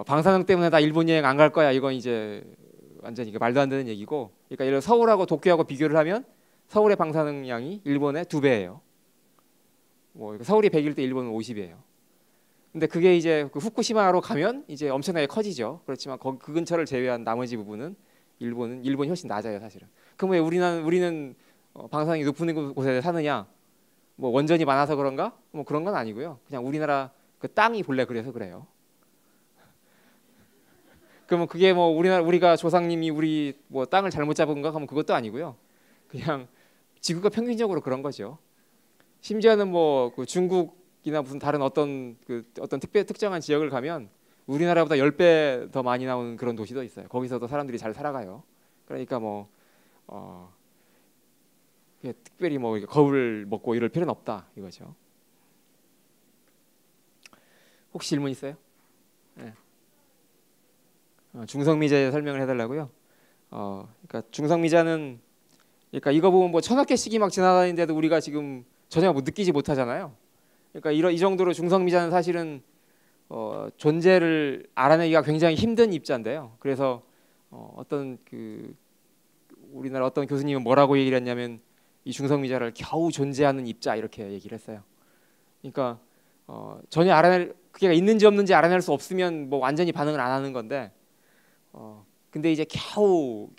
방사능 때문에 나 일본 여행 안 갈 거야. 이건 이제 완전히 말도 안 되는 얘기고. 그러니까 예를 들어 서울하고 도쿄하고 비교를 하면 서울의 방사능 양이 일본의 2배예요. 뭐 서울이 100일 때 일본은 50이에요. 근데 그게 이제 그 후쿠시마로 가면 이제 엄청나게 커지죠. 그렇지만 그 근처를 제외한 나머지 부분은 일본이 훨씬 낮아요, 사실은. 그럼 왜 우리는 방사능이 높은 곳에 사느냐? 뭐 원전이 많아서 그런가? 뭐 그런 건 아니고요. 그냥 우리나라 그 땅이 본래 그래서 그래요. 그러면 그게 뭐 우리가 조상님이 우리 뭐 땅을 잘못 잡은가 하면 그것도 아니고요. 그냥 지구가 평균적으로 그런 거죠. 심지어는 뭐 그 중국이나 무슨 다른 어떤 특정한 지역을 가면 우리나라보다 10배 더 많이 나오는 그런 도시도 있어요. 거기서도 사람들이 잘 살아가요. 그러니까 뭐 특별히 뭐 겁을 먹고 이럴 필요는 없다 이거죠. 혹시 질문 있어요? 네. 중성미자에 설명을 해달라고요. 그러니까 중성미자는 그러니까 이거 보면 뭐 천억 개씩이 막 지나다니는데도 우리가 지금 전혀 뭐 느끼지 못하잖아요. 그러니까 이 정도로 중성미자는 사실은 존재를 알아내기가 굉장히 힘든 입자인데요. 그래서 어떤 그 우리나라 어떤 교수님은 뭐라고 얘기를 했냐면 이 중성미자를 겨우 존재하는 입자 이렇게 얘기를 했어요. 그러니까 전혀 알아낼 그게 있는지 없는지 알아낼 수 없으면 뭐 완전히 반응을 안 하는 건데 근데 이제 겨우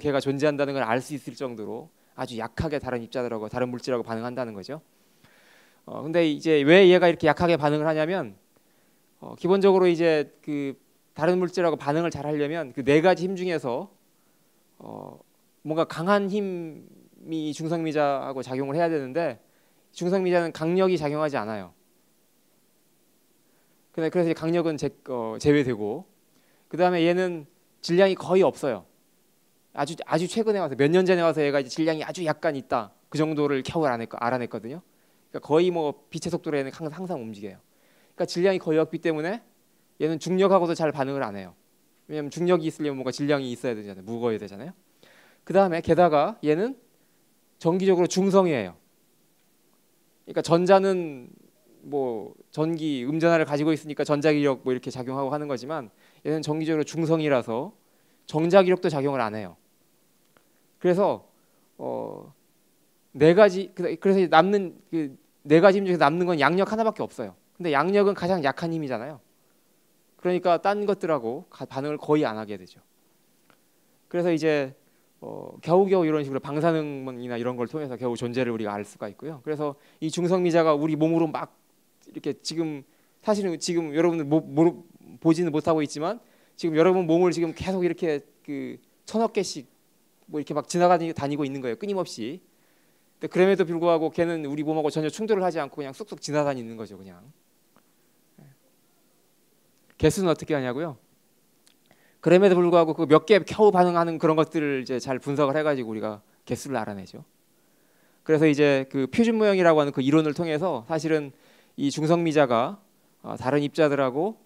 걔가 존재한다는 걸 알 수 있을 정도로 아주 약하게 다른 입자들하고 다른 물질하고 반응한다는 거죠. 근데 이제 왜 얘가 이렇게 약하게 반응을 하냐면 기본적으로 이제 그 다른 물질하고 반응을 잘 하려면 그 네 가지 힘 중에서 뭔가 강한 힘이 중성미자하고 작용을 해야 되는데 중성미자는 강력이 작용하지 않아요. 그래서 강력은 제외되고 그 다음에 얘는 질량이 거의 없어요. 아주 최근에 와서 몇 년 전에 와서 얘가 이제 질량이 아주 약간 있다 그 정도를 겨우 알아냈거든요. 그러니까 거의 뭐 빛의 속도로 얘는 항상 움직여요. 그러니까 질량이 거의 없기 때문에 얘는 중력하고도 잘 반응을 안 해요. 왜냐하면 중력이 있으려면 뭔가 질량이 있어야 되잖아요. 무거워야 되잖아요. 그 다음에 게다가 얘는 정기적으로 중성이에요. 그러니까 전자는 뭐 전기 음전하를 가지고 있으니까 전자기력 뭐 이렇게 작용하고 하는 거지만 얘는 정기적으로 중성이라서 정자기력도 작용을 안 해요. 그래서 네 가지 그래서 남는 그 네 가지 힘 중에서 남는 건 양력 하나밖에 없어요. 근데 양력은 가장 약한 힘이잖아요. 그러니까 딴 것들하고 반응을 거의 안 하게 되죠. 그래서 이제 겨우겨우 이런 식으로 방사능이나 이런 걸 통해서 겨우 존재를 우리가 알 수가 있고요. 그래서 이 중성미자가 우리 몸으로 막 이렇게 사실은 지금 여러분들 보지는 못하고 있지만 지금 여러분 몸을 지금 계속 이렇게 그 천억 개씩 뭐 이렇게 막 지나다니고 있는 거예요. 끊임없이. 근데 그럼에도 불구하고 걔는 우리 몸하고 전혀 충돌을 하지 않고 그냥 쑥쑥 지나다니는 거죠, 그냥. 개수는 어떻게 하냐고요? 그럼에도 불구하고 그 몇 개 겨우 반응하는 그런 것들을 이제 잘 분석을 해가지고 우리가 개수를 알아내죠. 그래서 이제 그 표준 모형이라고 하는 그 이론을 통해서 사실은 이 중성미자가 다른 입자들하고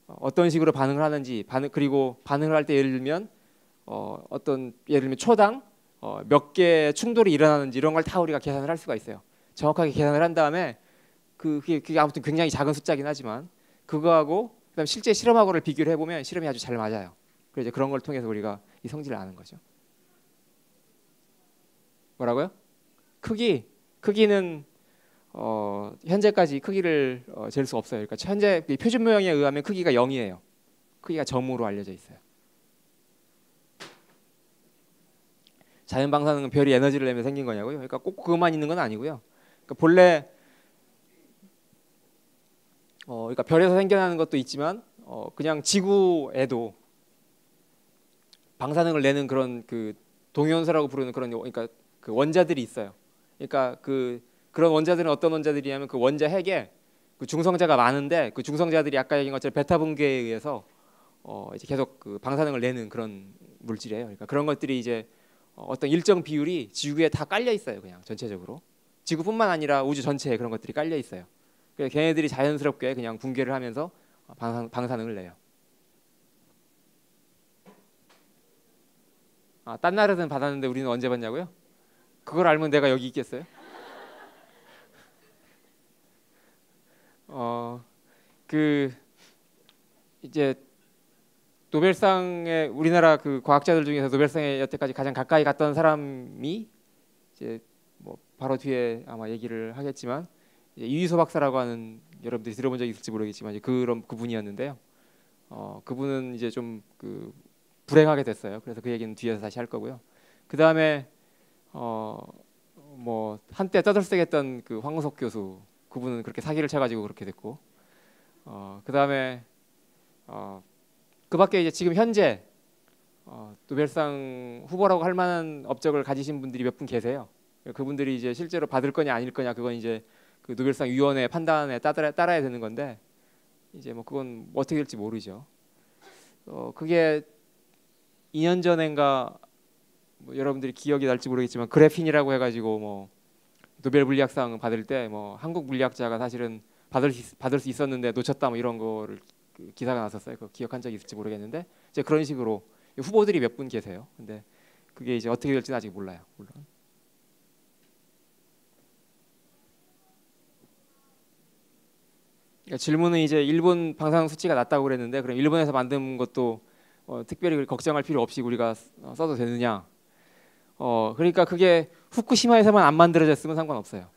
어떤 식으로 반응을 하는지 그리고 반응을 할 때 예를 들면 예를 들면 초당 몇 개의 충돌이 일어나는지 이런 걸 다 우리가 계산을 할 수가 있어요. 정확하게 계산을 한 다음에 그게 아무튼 굉장히 작은 숫자긴 하지만 그거하고 그다음 실제 실험하고를 비교를 해보면 실험이 아주 잘 맞아요. 그래서 이제 그런 걸 통해서 우리가 이 성질을 아는 거죠. 뭐라고요? 크기는 현재까지 크기를 잴 수 없어요. 그러니까 현재 표준 모형에 의하면 크기가 0이에요. 크기가 점으로 알려져 있어요. 자연 방사능은 별이 에너지를 내면 생긴 거냐고요? 그러니까 꼭 그것만 있는 건 아니고요. 그러니까 본래 그러니까 별에서 생겨나는 것도 있지만 그냥 지구에도 방사능을 내는 그런 그 동위원소라고 부르는 그런 그러니까 그 원자들이 있어요. 그러니까 그런 원자들은 어떤 원자들이냐면 그 원자 핵에 그 중성자가 많은데 그 중성자들이 아까 얘기한 것처럼 베타 분계에 의해서 이제 계속 그 방사능을 내는 그런 물질이에요. 그러니까 그런 것들이 이제 어떤 일정 비율이 지구에 다 깔려 있어요. 그냥 전체적으로 지구뿐만 아니라 우주 전체에 그런 것들이 깔려 있어요. 그래서 걔네들이 자연스럽게 그냥 붕괴를 하면서 방사능을 내요. 딴 나라는 받았는데 우리는 언제 받냐고요? 그걸 알면 내가 여기 있겠어요? 그 이제 노벨상에 우리나라 그 과학자들 중에서 노벨상에 여태까지 가장 가까이 갔던 사람이 이제 뭐 바로 뒤에 아마 얘기를 하겠지만 이제 이휘소 박사라고 하는 여러분들이 들어본 적 있을지 모르겠지만 이제 그분이었는데요. 그분은 이제 좀 그 불행하게 됐어요. 그래서 그 얘기는 뒤에서 다시 할 거고요. 그 다음에 뭐 한때 떠들썩했던 그 황우석 교수 그분은 그렇게 사기를 쳐가지고 그렇게 됐고 그 다음에 그 밖에 이제 지금 현재 노벨상 후보라고 할 만한 업적을 가지신 분들이 몇 분 계세요. 그분들이 이제 실제로 받을 거냐 아닐 거냐 그건 이제 그 노벨상 위원회 판단에 따라야 되는 건데 이제 뭐 그건 어떻게 될지 모르죠. 그게 2년 전인가 뭐 여러분들이 기억이 날지 모르겠지만 그래핀이라고 해가지고 뭐 노벨 물리학상 받을 때 뭐 한국 물리학자가 사실은 받을 수 있었는데 놓쳤다 뭐 이런 거를 그 기사가 났었어요. 그거 기억한 적이 있을지 모르겠는데 이제 그런 식으로 후보들이 몇 분 계세요. 근데 그게 이제 어떻게 될지는 아직 몰라요. 물론. 그러니까 질문은 이제 일본 방사능 수치가 낮다고 그랬는데 그럼 일본에서 만든 것도 특별히 걱정할 필요 없이 우리가 써도 되느냐? 그러니까 그게 후쿠시마에서만 안 만들어졌으면 상관없어요.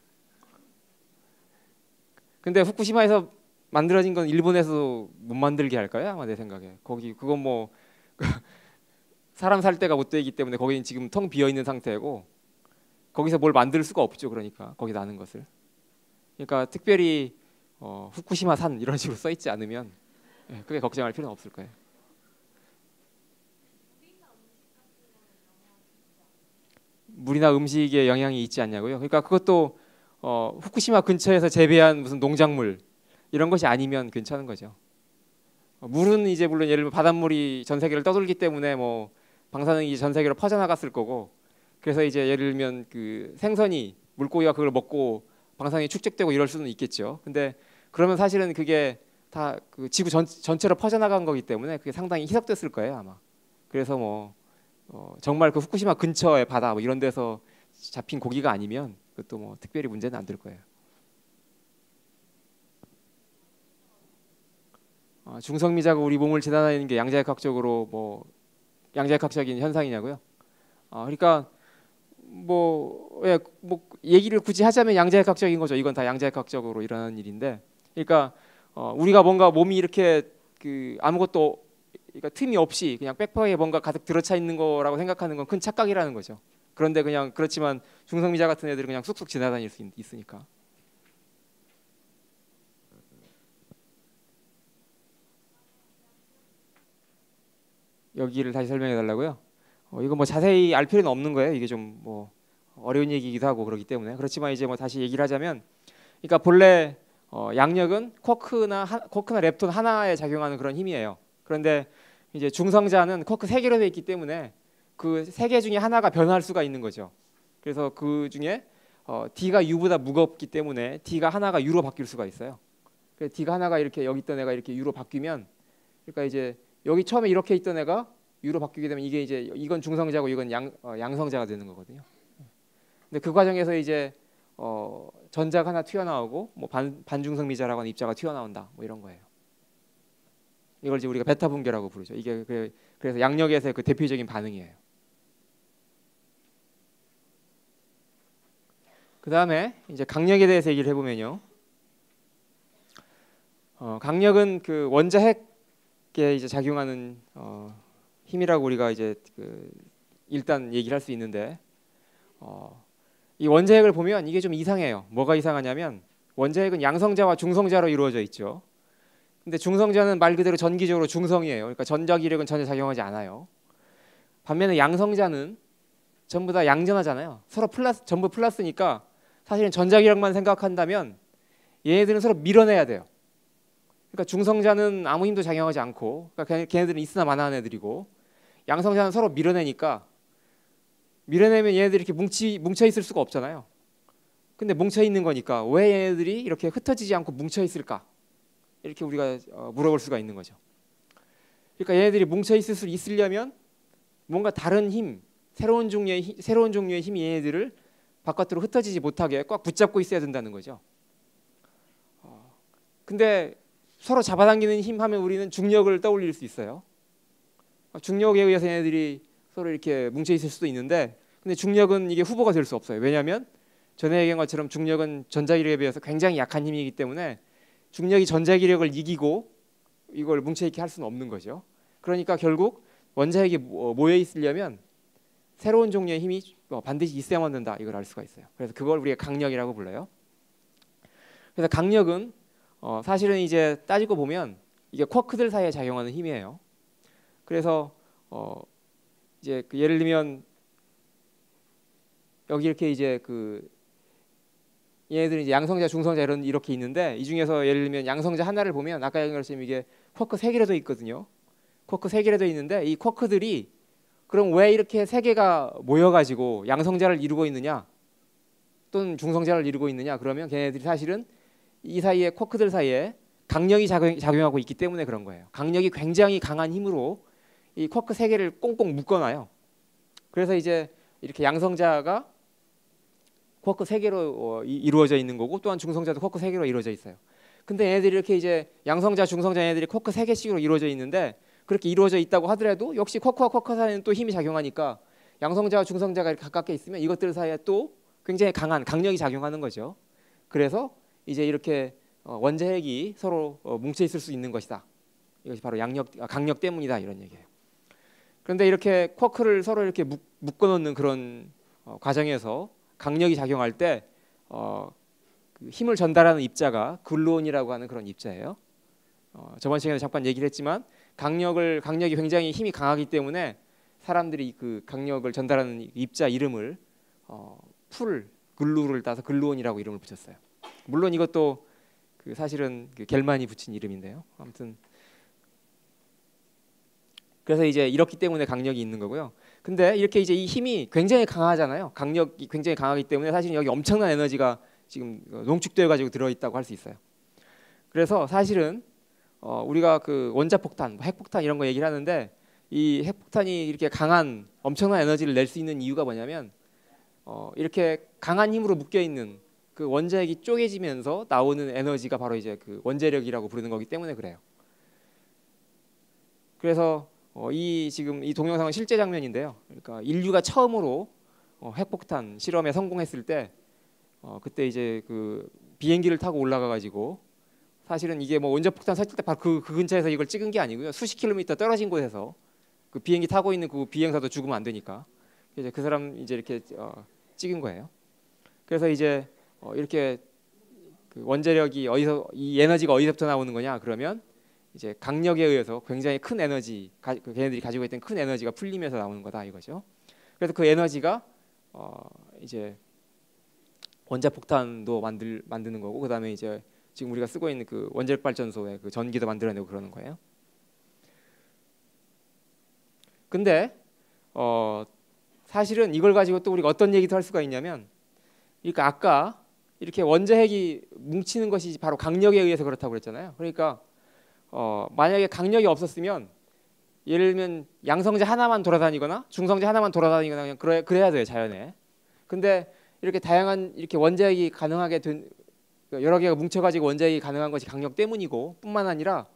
근데 후쿠시마에서 만들어진 건 일본에서 못 만들게 할까요? 아마 내 생각에. 거기 그건 뭐 사람 살 데가 못 되기 때문에 거기는 지금 텅 비어 있는 상태고 거기서 뭘 만들 수가 없죠. 그러니까 거기 나는 것을. 그러니까 특별히 후쿠시마 산 이런 식으로 써 있지 않으면 그게 걱정할 필요는 없을 거예요. 물이나 음식에 영향이 있지 않냐고요? 그러니까 그것도 후쿠시마 근처에서 재배한 무슨 농작물 이런 것이 아니면 괜찮은 거죠. 물은 이제 물론 예를 들면 바닷물이 전 세계를 떠돌기 때문에 뭐 방사능이 전 세계로 퍼져나갔을 거고 그래서 이제 예를 들면 그 생선이 물고기가 그걸 먹고 방사능이 축적되고 이럴 수는 있겠죠. 근데 그러면 사실은 그게 다 그 지구 전체로 퍼져나간 거기 때문에 그게 상당히 희석됐을 거예요 아마. 그래서 뭐 정말 그 후쿠시마 근처의 바다 뭐 이런 데서 잡힌 고기가 아니면 그것도 뭐 특별히 문제는 안 될 거예요. 중성미자가 우리 몸을 지나다니는 게 양자역학적으로 뭐 양자역학적인 현상이냐고요? 그러니까 뭐 얘기를 굳이 하자면 양자역학적인 거죠. 이건 다 양자역학적으로 일어나는 일인데, 그러니까 우리가 뭔가 몸이 이렇게 그 아무것도 그러니까 틈이 없이 그냥 백팩에 뭔가 가득 들어차 있는 거라고 생각하는 건 큰 착각이라는 거죠. 그런데 그냥 그렇지만 중성미자 같은 애들은 그냥 쑥쑥 지나다닐 수 있으니까. 여기를 다시 설명해 달라고요? 이거 뭐 자세히 알 필요는 없는 거예요. 이게 좀 뭐 어려운 얘기이기도 하고 그렇기 때문에. 그렇지만 이제 뭐 다시 얘기를 하자면, 그러니까 본래 양력은 쿼크나 렙톤 하나에 작용하는 그런 힘이에요. 그런데 이제 중성자는 쿼크 세 개로 되어 있기 때문에 그 세 개 중에 하나가 변할 수가 있는 거죠. 그래서 그 중에 D가 U보다 무겁기 때문에 D가 하나가 U로 바뀔 수가 있어요. 그래서 D가 하나가 이렇게 여기 있던 애가 이렇게 U로 바뀌면, 그러니까 이제 여기 처음에 이렇게 있던 애가 U로 바뀌게 되면 이게 이제 이건 중성자고 이건 양성자가 되는 거거든요. 근데 그 과정에서 이제 전자가 하나 튀어나오고 뭐 반중성미자라고 하는 입자가 튀어나온다 뭐 이런 거예요. 이걸 이제 우리가 베타 분계라고 부르죠. 이게 그래서 양력에서의 그 대표적인 반응이에요. 그 다음에 이제 강력에 대해서 얘기를 해보면요. 강력은 그 원자핵에 이제 작용하는 힘이라고 우리가 이제 일단 얘기를 할 수 있는데, 이 원자핵을 보면 이게 좀 이상해요. 뭐가 이상하냐면 원자핵은 양성자와 중성자로 이루어져 있죠. 근데 중성자는 말 그대로 전기적으로 중성이에요. 그러니까 전자기력은 전혀 작용하지 않아요. 반면에 양성자는 전부 다 양전하잖아요. 서로 전부 플러스니까 사실은 전자기력만 생각한다면 얘네들은 서로 밀어내야 돼요. 그러니까 중성자는 아무 힘도 작용하지 않고, 그러니까 걔네들은 있으나 마나한 애들이고, 양성자는 서로 밀어내니까, 밀어내면 얘네들이 이렇게 뭉쳐 있을 수가 없잖아요. 근데 뭉쳐 있는 거니까 왜 얘네들이 이렇게 흩어지지 않고 뭉쳐 있을까? 이렇게 우리가 물어볼 수가 있는 거죠. 그러니까 얘네들이 뭉쳐 있으려면 뭔가 다른 힘, 새로운 종류의 힘이 얘네들을 바깥으로 흩어지지 못하게 꽉 붙잡고 있어야 된다는 거죠. 근데 서로 잡아당기는 힘 하면 우리는 중력을 떠올릴 수 있어요. 중력에 의해서 얘네들이 서로 이렇게 뭉쳐 있을 수도 있는데, 근데 중력은 이게 후보가 될 수 없어요. 왜냐하면 전에 얘기한 것처럼 중력은 전자기력에 비해서 굉장히 약한 힘이기 때문에 중력이 전자기력을 이기고 이걸 뭉쳐있게 할 수는 없는 거죠. 그러니까 결국 원자핵이 모여 있으려면 새로운 종류의 힘이 반드시 있어야만 된다, 이걸 알 수가 있어요. 그래서 그걸 우리가 강력이라고 불러요. 그래서 강력은 사실은 이제 따지고 보면 이게 쿼크들 사이에 작용하는 힘이에요. 그래서 이제 예를 들면 여기 이렇게 이제 얘네들은 이제 양성자, 중성자 이렇게 있는데, 이 중에서 예를 들면 양성자 하나를 보면 아까 얘기한 것처럼 이게 쿼크 세 개로 돼 있거든요. 쿼크 세 개로 돼 있는데 이 쿼크들이 그럼 왜 이렇게 세 개가 모여가지고 양성자를 이루고 있느냐, 또는 중성자를 이루고 있느냐? 그러면 걔네들이 사실은 이 사이에 쿼크들 사이에 강력이 작용하고 있기 때문에 그런 거예요. 강력이 굉장히 강한 힘으로 이 쿼크 세 개를 꽁꽁 묶어놔요. 그래서 이제 이렇게 양성자가 쿼크 세 개로 이루어져 있는 거고, 또한 중성자도 쿼크 세 개로 이루어져 있어요. 근데 얘네들이 이렇게 이제 양성자, 중성자 얘네들이 쿼크 3개씩으로 이루어져 있는데 그렇게 이루어져 있다고 하더라도 역시 쿼크와 쿼크 사이에는 또 힘이 작용하니까 양성자와 중성자가 이렇게 가깝게 있으면 이것들 사이에 또 굉장히 강한 강력이 작용하는 거죠. 그래서 이제 이렇게 원자핵이 서로 뭉쳐 있을 수 있는 것이다. 이것이 바로 강력 때문이다 이런 얘기예요. 그런데 이렇게 쿼크를 서로 이렇게 묶어 놓는 그런 과정에서 강력이 작용할 때 그 힘을 전달하는 입자가 글루온이라고 하는 그런 입자예요. 저번 시간에 잠깐 얘기를 했지만 강력이 굉장히 힘이 강하기 때문에 사람들이 그 강력을 전달하는 입자 이름을 글루를 따서 글루온이라고 이름을 붙였어요. 물론 이것도 그 사실은 그 겔만이 붙인 이름인데요. 아무튼 그래서 이제 이렇기 때문에 강력이 있는 거고요. 근데 이렇게 이제 이 힘이 굉장히 강하잖아요. 강력이 굉장히 강하기 때문에 사실 여기 엄청난 에너지가 지금 농축되어 가지고 들어 있다고 할 수 있어요. 그래서 사실은 우리가 그 원자폭탄, 핵폭탄 이런 거 얘기를 하는데 이 핵폭탄이 이렇게 강한 엄청난 에너지를 낼 수 있는 이유가 뭐냐면 이렇게 강한 힘으로 묶여 있는 그 원자핵이 쪼개지면서 나오는 에너지가 바로 이제 그 원자력이라고 부르는 거기 때문에 그래요. 그래서 이 지금 이 동영상은 실제 장면인데요. 그러니까 인류가 처음으로 핵폭탄 실험에 성공했을 때 그때 이제 그 비행기를 타고 올라가 가지고 사실은 이게 뭐 원자폭탄 쐈을 때 바로 그 근처에서 이걸 찍은 게 아니고요. 수십 킬로미터 떨어진 곳에서 그 비행기 타고 있는 그 비행사도 죽으면 안 되니까 이제 그 사람 이제 이렇게 찍은 거예요. 그래서 이제 이렇게 그 원자력이 이 에너지가 어디서부터 나오는 거냐 그러면 이제 강력에 의해서 굉장히 큰 에너지, 걔네들이 가지고 있던 큰 에너지가 풀리면서 나오는 거다 이거죠. 그래서 그 에너지가 이제 원자폭탄도 만드는 거고, 그 다음에 이제 지금 우리가 쓰고 있는 그 원자력 발전소의 그 전기도 만들어내고 그러는 거예요. 근데 사실은 이걸 가지고 또 우리가 어떤 얘기도 할 수가 있냐면, 그러니까 아까 이렇게 원자핵이 뭉치는 것이 바로 강력에 의해서 그렇다고 그랬잖아요. 그러니까 만약에 강력이 없었으면 예를 들면 양성자 하나만 돌아다니거나 중성자 하나만 돌아다니거나 그냥 그래야 돼요, 자연에. 근데 이렇게 다양한 이렇게 원자핵이 가능하게 된 여러 개가 뭉쳐가지고 원자핵이 가능한 것이 강력 때문이고, 뿐만 아니라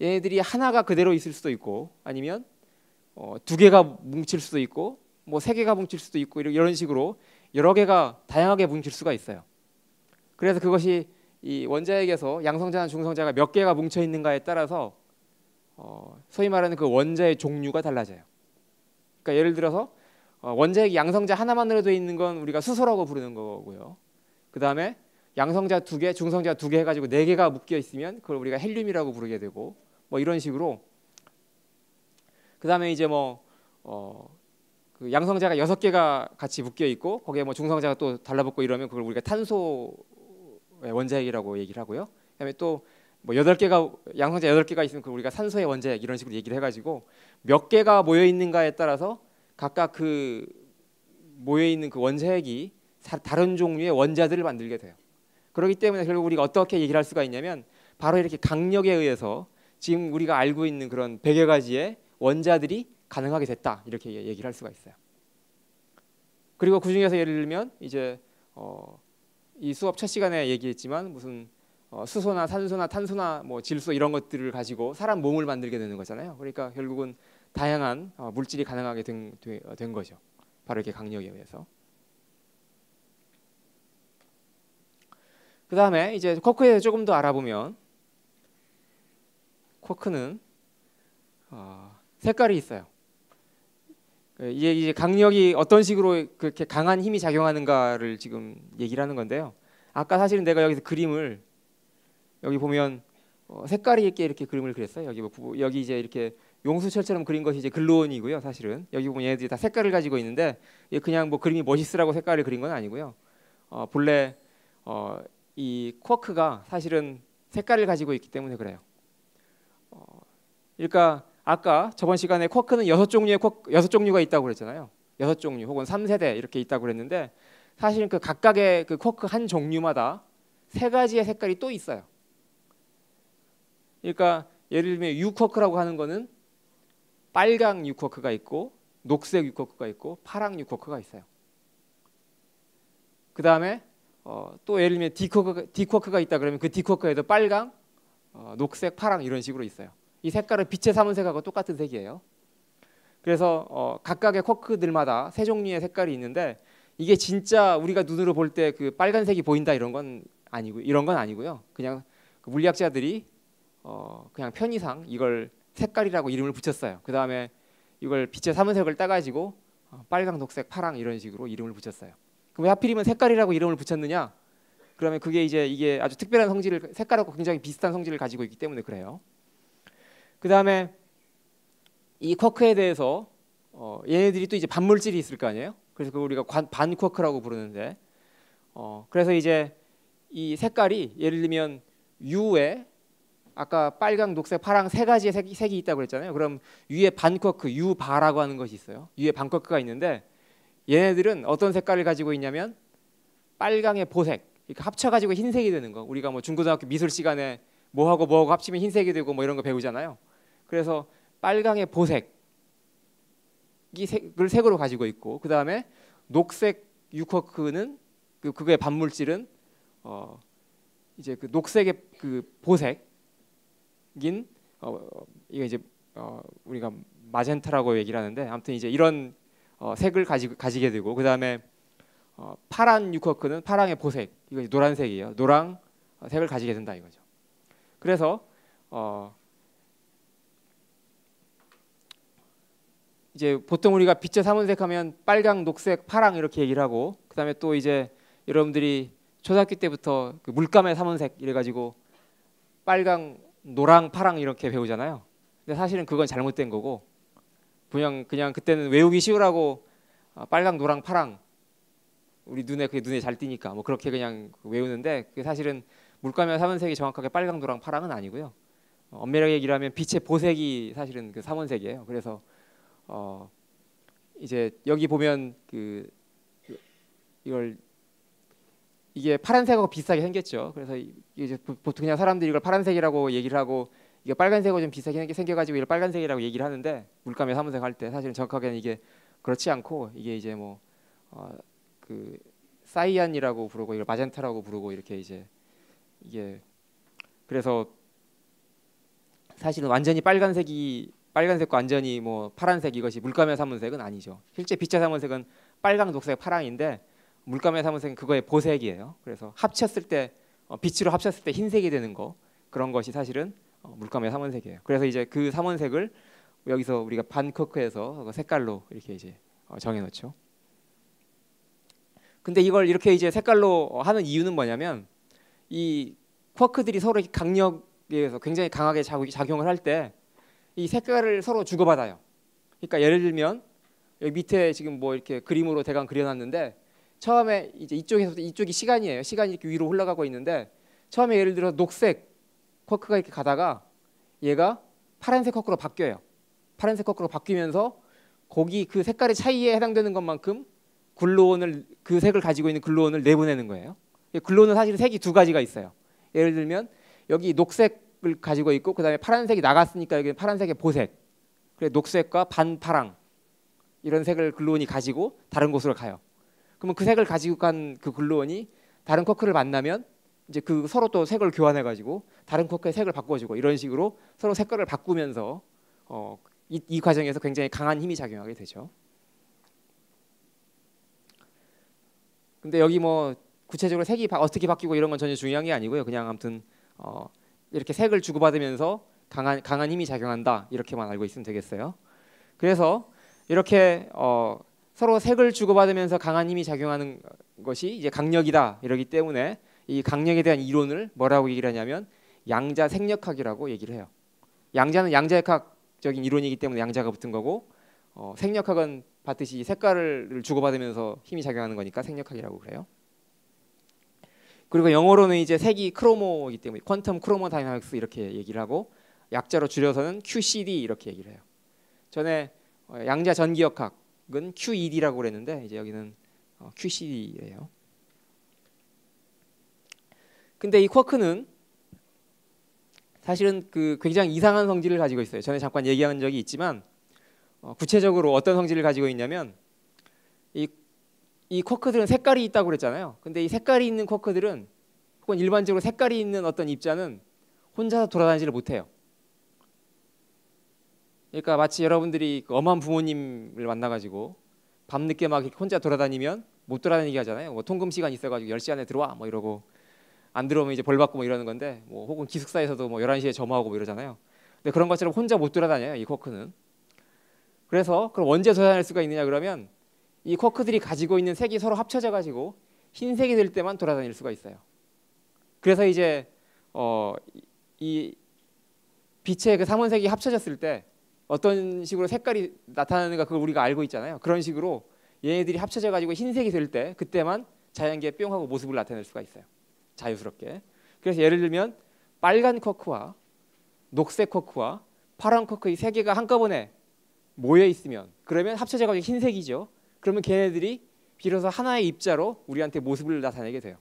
얘네들이 하나가 그대로 있을 수도 있고, 아니면 두 개가 뭉칠 수도 있고, 뭐 세 개가 뭉칠 수도 있고, 이런 식으로 여러 개가 다양하게 뭉칠 수가 있어요. 그래서 그것이 이 원자핵에서 양성자나 중성자가 몇 개가 뭉쳐 있는가에 따라서 소위 말하는 그 원자의 종류가 달라져요. 그러니까 예를 들어서 원자핵이 양성자 하나만으로 되어 있는 건 우리가 수소라고 부르는 거고요. 그 다음에 양성자 2개, 중성자 2개 해가지고 4개가 묶여 있으면 그걸 우리가 헬륨이라고 부르게 되고, 뭐 이런 식으로. 그 다음에 이제 그 양성자가 6개가 같이 묶여 있고 거기에 뭐 중성자가 또 달라붙고 이러면 그걸 우리가 탄소 원자핵이라고 얘기를 하고요. 그다음에 또 뭐 8개가 양성자 8개가 있으면 그걸 우리가 산소의 원자핵 이런 식으로 얘기를 해가지고 몇 개가 모여 있는가에 따라서 각각 그 모여 있는 그 원자핵이 다른 종류의 원자들을 만들게 돼요. 그렇기 때문에 결국 우리가 어떻게 얘기를 할 수가 있냐면, 바로 이렇게 강력에 의해서 지금 우리가 알고 있는 그런 100여 가지의 원자들이 가능하게 됐다, 이렇게 얘기를 할 수가 있어요. 그리고 그 중에서 예를 들면 이제 이 수업 첫 시간에 얘기했지만 무슨 수소나 산소나 탄소나 뭐 질소 이런 것들을 가지고 사람 몸을 만들게 되는 거잖아요. 그러니까 결국은 다양한 물질이 가능하게 된 거죠. 바로 이렇게 강력에 의해서. 그 다음에 이제 쿼크에 대해서 조금 더 알아보면, 쿼크는 색깔이 있어요. 이제 강력이 어떤 식으로 그렇게 강한 힘이 작용하는가를 지금 얘기를 하는 건데요. 아까 사실은 내가 여기서 그림을 여기 보면 색깔이 있게 이렇게 그림을 그렸어요. 여기 이제 이렇게 용수철처럼 그린 것이 이제 글루온이고요. 사실은 여기 보면 얘네들이 다 색깔을 가지고 있는데, 이게 그냥 뭐 그림이 멋있으라고 색깔을 그린 건 아니고요. 본래 이 쿼크가 사실은 색깔을 가지고 있기 때문에 그래요. 그러니까 아까 저번 시간에 쿼크는 6종류가 있다고 그랬잖아요. 6종류 혹은 3세대 이렇게 있다고 그랬는데, 사실은 그 각각의 그 쿼크 한 종류마다 3가지의 색깔이 또 있어요. 그러니까 예를 들면 U쿼크라고 하는 거는 빨강 U쿼크가 있고, 녹색 U쿼크가 있고, 파랑 U쿼크가 있어요. 그 다음에 또 예를 들면 디쿼크가 있다 그러면 그 디쿼크에도 빨강, 녹색, 파랑 이런 식으로 있어요. 이 색깔은 빛의 삼원색하고 똑같은 색이에요. 그래서 각각의 쿼크들마다 세 종류의 색깔이 있는데 이게 진짜 우리가 눈으로 볼 때 그 빨간색이 보인다 이런 건 아니고요. 그냥 그 물리학자들이 그냥 편의상 이걸 색깔이라고 이름을 붙였어요. 그 다음에 이걸 빛의 삼원색을 따가지고 빨강, 녹색, 파랑 이런 식으로 이름을 붙였어요. 그럼 왜 하필이면 색깔이라고 이름을 붙였느냐? 그러면 그게 이게 아주 특별한 성질을 색깔하고 굉장히 비슷한 성질을 가지고 있기 때문에 그래요. 그 다음에 이 쿼크에 대해서 얘네들이 또 이제 반물질이 있을 거 아니에요? 그래서 그걸 우리가 반쿼크라고 부르는데 그래서 이제 이 색깔이 예를 들면 U에 아까 빨강, 녹색, 파랑 세 가지의 색이 있다고 그랬잖아요. 그럼 U의 반쿼크, U바라고 하는 것이 있어요. U의 반쿼크가 있는데 얘네들은 어떤 색깔을 가지고 있냐면 빨강의 보색, 그러니까 합쳐가지고 흰색이 되는 거. 우리가 뭐 중고등학교 미술 시간에 뭐하고 합치면 흰색이 되고 뭐 이런 거 배우잖아요. 그래서 빨강의 보색을 색으로 가지고 있고 그 다음에 녹색 U쿼크는 그거의 반물질은 이제 그 녹색의 그 보색인 이거 이제 우리가 마젠타라고 얘기를 하는데 아무튼 이제 이런 색을 가지게 되고 그 다음에 파란 U쿼크는 파랑의 보색 이거 노란색이에요. 노랑 색을 가지게 된다 이거죠. 그래서 이제 보통 우리가 빛의 삼원색 하면 빨강, 녹색, 파랑 이렇게 얘기를 하고 그 다음에 또 이제 여러분들이 초등학교 때부터 그 물감의 삼원색 이래가지고 빨강, 노랑, 파랑 이렇게 배우잖아요. 근데 사실은 그건 잘못된 거고 그냥 그때는 외우기 쉬우라고 빨강, 노랑, 파랑 우리 그게 눈에 잘 띄니까 뭐 그렇게 그냥 외우는데 그게 사실은 물감의 삼원색이 정확하게 빨강, 노랑, 파랑은 아니고요. 엄밀하게 얘기를 하면 빛의 보색이 사실은 그 삼원색이에요. 그래서 이제 여기 보면 이게 파란색하고 비슷하게 생겼죠. 그래서 이제 보통 그냥 사람들이 이걸 파란색이라고 얘기를 하고 이게 빨간색하고 좀 비슷하게 생겨가지고 이걸 빨간색이라고 얘기를 하는데 물감의 삼원색 할 때 사실은 정확하게는 이게 그렇지 않고 이게 이제 뭐 그 사이안이라고 부르고 이걸 마젠타라고 부르고 이렇게 이제 이게 그래서 사실은 완전히 빨간색과 완전히 뭐 파란색 이것이 물감의 삼원색은 아니죠. 실제 빛의 삼원색은 빨강, 녹색, 파랑인데 물감의 삼원색은 그거의 보색이에요. 그래서 합쳤을 때 빛으로 합쳤을 때 흰색이 되는 거 그런 것이 사실은 물감의 삼원색이에요. 그래서 이제 그 삼원색을 여기서 우리가 반쿼크에서 색깔로 이렇게 이제 정해놓죠. 근데 이걸 이렇게 이제 색깔로 하는 이유는 뭐냐면 이 쿼크들이 서로 강력에 의해서 굉장히 강하게 작용을 할 때 이 색깔을 서로 주고받아요. 그러니까 예를 들면 여기 밑에 지금 뭐 이렇게 그림으로 대강 그려놨는데 처음에 이제 이쪽에서부터 이쪽이 시간이에요. 시간이 이렇게 위로 올라가고 있는데 처음에 예를 들어 녹색 쿼크가 이렇게 가다가 얘가 파란색 쿼크로 바뀌어요. 파란색 쿼크로 바뀌면서 거기 그 색깔의 차이에 해당되는 것만큼 그 색을 가지고 있는 글루온을 내보내는 거예요. 글루온은 사실 색이 두 가지가 있어요. 예를 들면 여기 녹색을 가지고 있고 그 다음에 파란색이 나갔으니까 여기 파란색의 보색, 그래 녹색과 반파랑 이런 색을 글루온이 가지고 다른 곳으로 가요. 그러면 그 색을 가지고 간 그 글루온이 다른 쿼크를 만나면 이제 그 서로 또 색을 교환해 가지고 다른 쿼크의 색을 바꿔주고 이런 식으로 서로 색깔을 바꾸면서 이 과정에서 굉장히 강한 힘이 작용하게 되죠. 근데 여기 뭐 구체적으로 색이 어떻게 바뀌고 이런 건 전혀 중요한 게 아니고요. 그냥 아무튼 이렇게 색을 주고받으면서 강한 힘이 작용한다 이렇게만 알고 있으면 되겠어요. 그래서 이렇게 서로 색을 주고받으면서 강한 힘이 작용하는 것이 이제 강력이다 이러기 때문에 이 강력에 대한 이론을 뭐라고 얘기를 하냐면 양자 생력학이라고 얘기를 해요. 양자는 양자역학적인 이론이기 때문에 양자가 붙은 거고 생력학은 봤듯이 색깔을 주고받으면서 힘이 작용하는 거니까 생력학이라고 그래요. 그리고 영어로는 이제 색이 크로모이기 때문에 퀀텀 크로모 다이나믹스 이렇게 얘기를 하고 약자로 줄여서는 QCD 이렇게 얘기를 해요. 전에 양자 전기역학은 QED라고 그랬는데 이제 여기는 QCD예요. 근데 이 쿼크는 사실은 굉장히 이상한 성질을 가지고 있어요. 전에 잠깐 얘기한 적이 있지만 구체적으로 어떤 성질을 가지고 있냐면 이 이 쿼크들은 색깔이 있다고 그랬잖아요. 근데 이 색깔이 있는 쿼크들은 혹은 일반적으로 색깔이 있는 어떤 입자는 혼자서 돌아다니지를 못해요. 그러니까 마치 여러분들이 그 엄한 부모님을 만나가지고 밤늦게 막 이렇게 혼자 돌아다니면 못 돌아다니게 하잖아요. 뭐 통금 시간 있어가지고 10시 안에 들어와 뭐 이러고 안 들어오면 이제 벌 받고 뭐 이러는 건데, 뭐 혹은 기숙사에서도 뭐 11시에 점호하고 뭐 이러잖아요. 근데 그런 것처럼 혼자 못 돌아다녀요, 이 쿼크는. 그래서 그럼 언제 돌아다닐 수가 있느냐 그러면 이 쿼크들이 가지고 있는 색이 서로 합쳐져 가지고 흰색이 될 때만 돌아다닐 수가 있어요. 그래서 이제 이 빛의 그 삼원색이 합쳐졌을 때 어떤 식으로 색깔이 나타나는가 그걸 우리가 알고 있잖아요. 그런 식으로 얘네들이 합쳐져 가지고 흰색이 될 때 그때만 자연계에 뿅 하고 모습을 나타낼 수가 있어요. 자유스럽게. 그래서 예를 들면 빨간 쿼크와 녹색 쿼크와 파란 쿼크 이 세 개가 한꺼번에 모여 있으면, 그러면 합쳐져 가지고 흰색이죠. 그러면 걔네들이 비로소 하나의 입자로 우리한테 모습을 나타내게 돼요.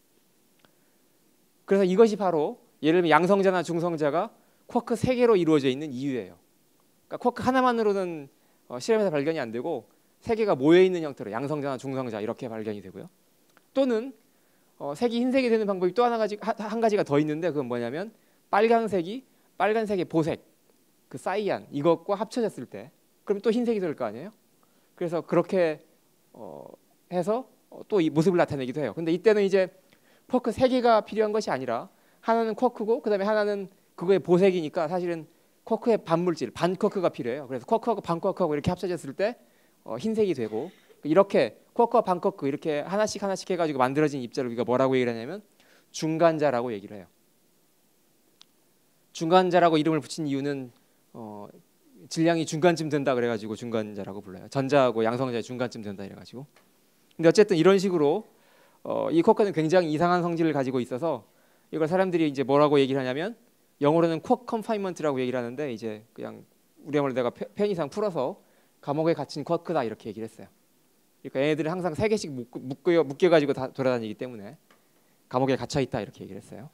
그래서 이것이 바로 예를 들면 양성자나 중성자가 쿼크 3개로 이루어져 있는 이유예요. 그러니까 쿼크 하나만으로는 실험에서 발견이 안 되고 3개가 모여 있는 형태로 양성자나 중성자 이렇게 발견이 되고요. 또는 색이 흰색이 되는 방법이 또 한 가지가 더 있는데, 그건 뭐냐면 빨간색이 빨간색의 보색, 그 사이안 이것과 합쳐졌을 때 그럼 또 흰색이 될 거 아니에요. 그래서 그렇게 해서 또 이 모습을 나타내기도 해요. 근데 이때는 이제 쿼크 3개가 필요한 것이 아니라 하나는 쿼크고 그다음에 하나는 그거의 보색이니까 사실은 쿼크의 반물질 반쿼크가 필요해요. 그래서 쿼크하고 반쿼크하고 이렇게 합쳐졌을 때 흰색이 되고, 이렇게 쿼크와 반쿼크 이렇게 하나씩 해가지고 만들어진 입자를 우리가 뭐라고 얘기를 하냐면 중간자라고 얘기를 해요. 중간자라고 이름을 붙인 이유는 질량이 중간쯤 된다 그래가지고 중간자라고 불러요. 전자하고 양성자의 중간쯤 된다 이래가지고. 근데 어쨌든 이런 식으로 이 쿼크는 굉장히 이상한 성질을 가지고 있어서 이걸 사람들이 이제 뭐라고 얘기를 하냐면 영어로는 쿼크 컨파인먼트라고 얘기를 하는데, 이제 그냥 우리말로 내가 편의상 풀어서 감옥에 갇힌 쿼크다 이렇게 얘기를 했어요. 그러니까 얘네들은 항상 3개씩 묶여가지고 다 돌아다니기 때문에 감옥에 갇혀 있다 이렇게 얘기를 했어요.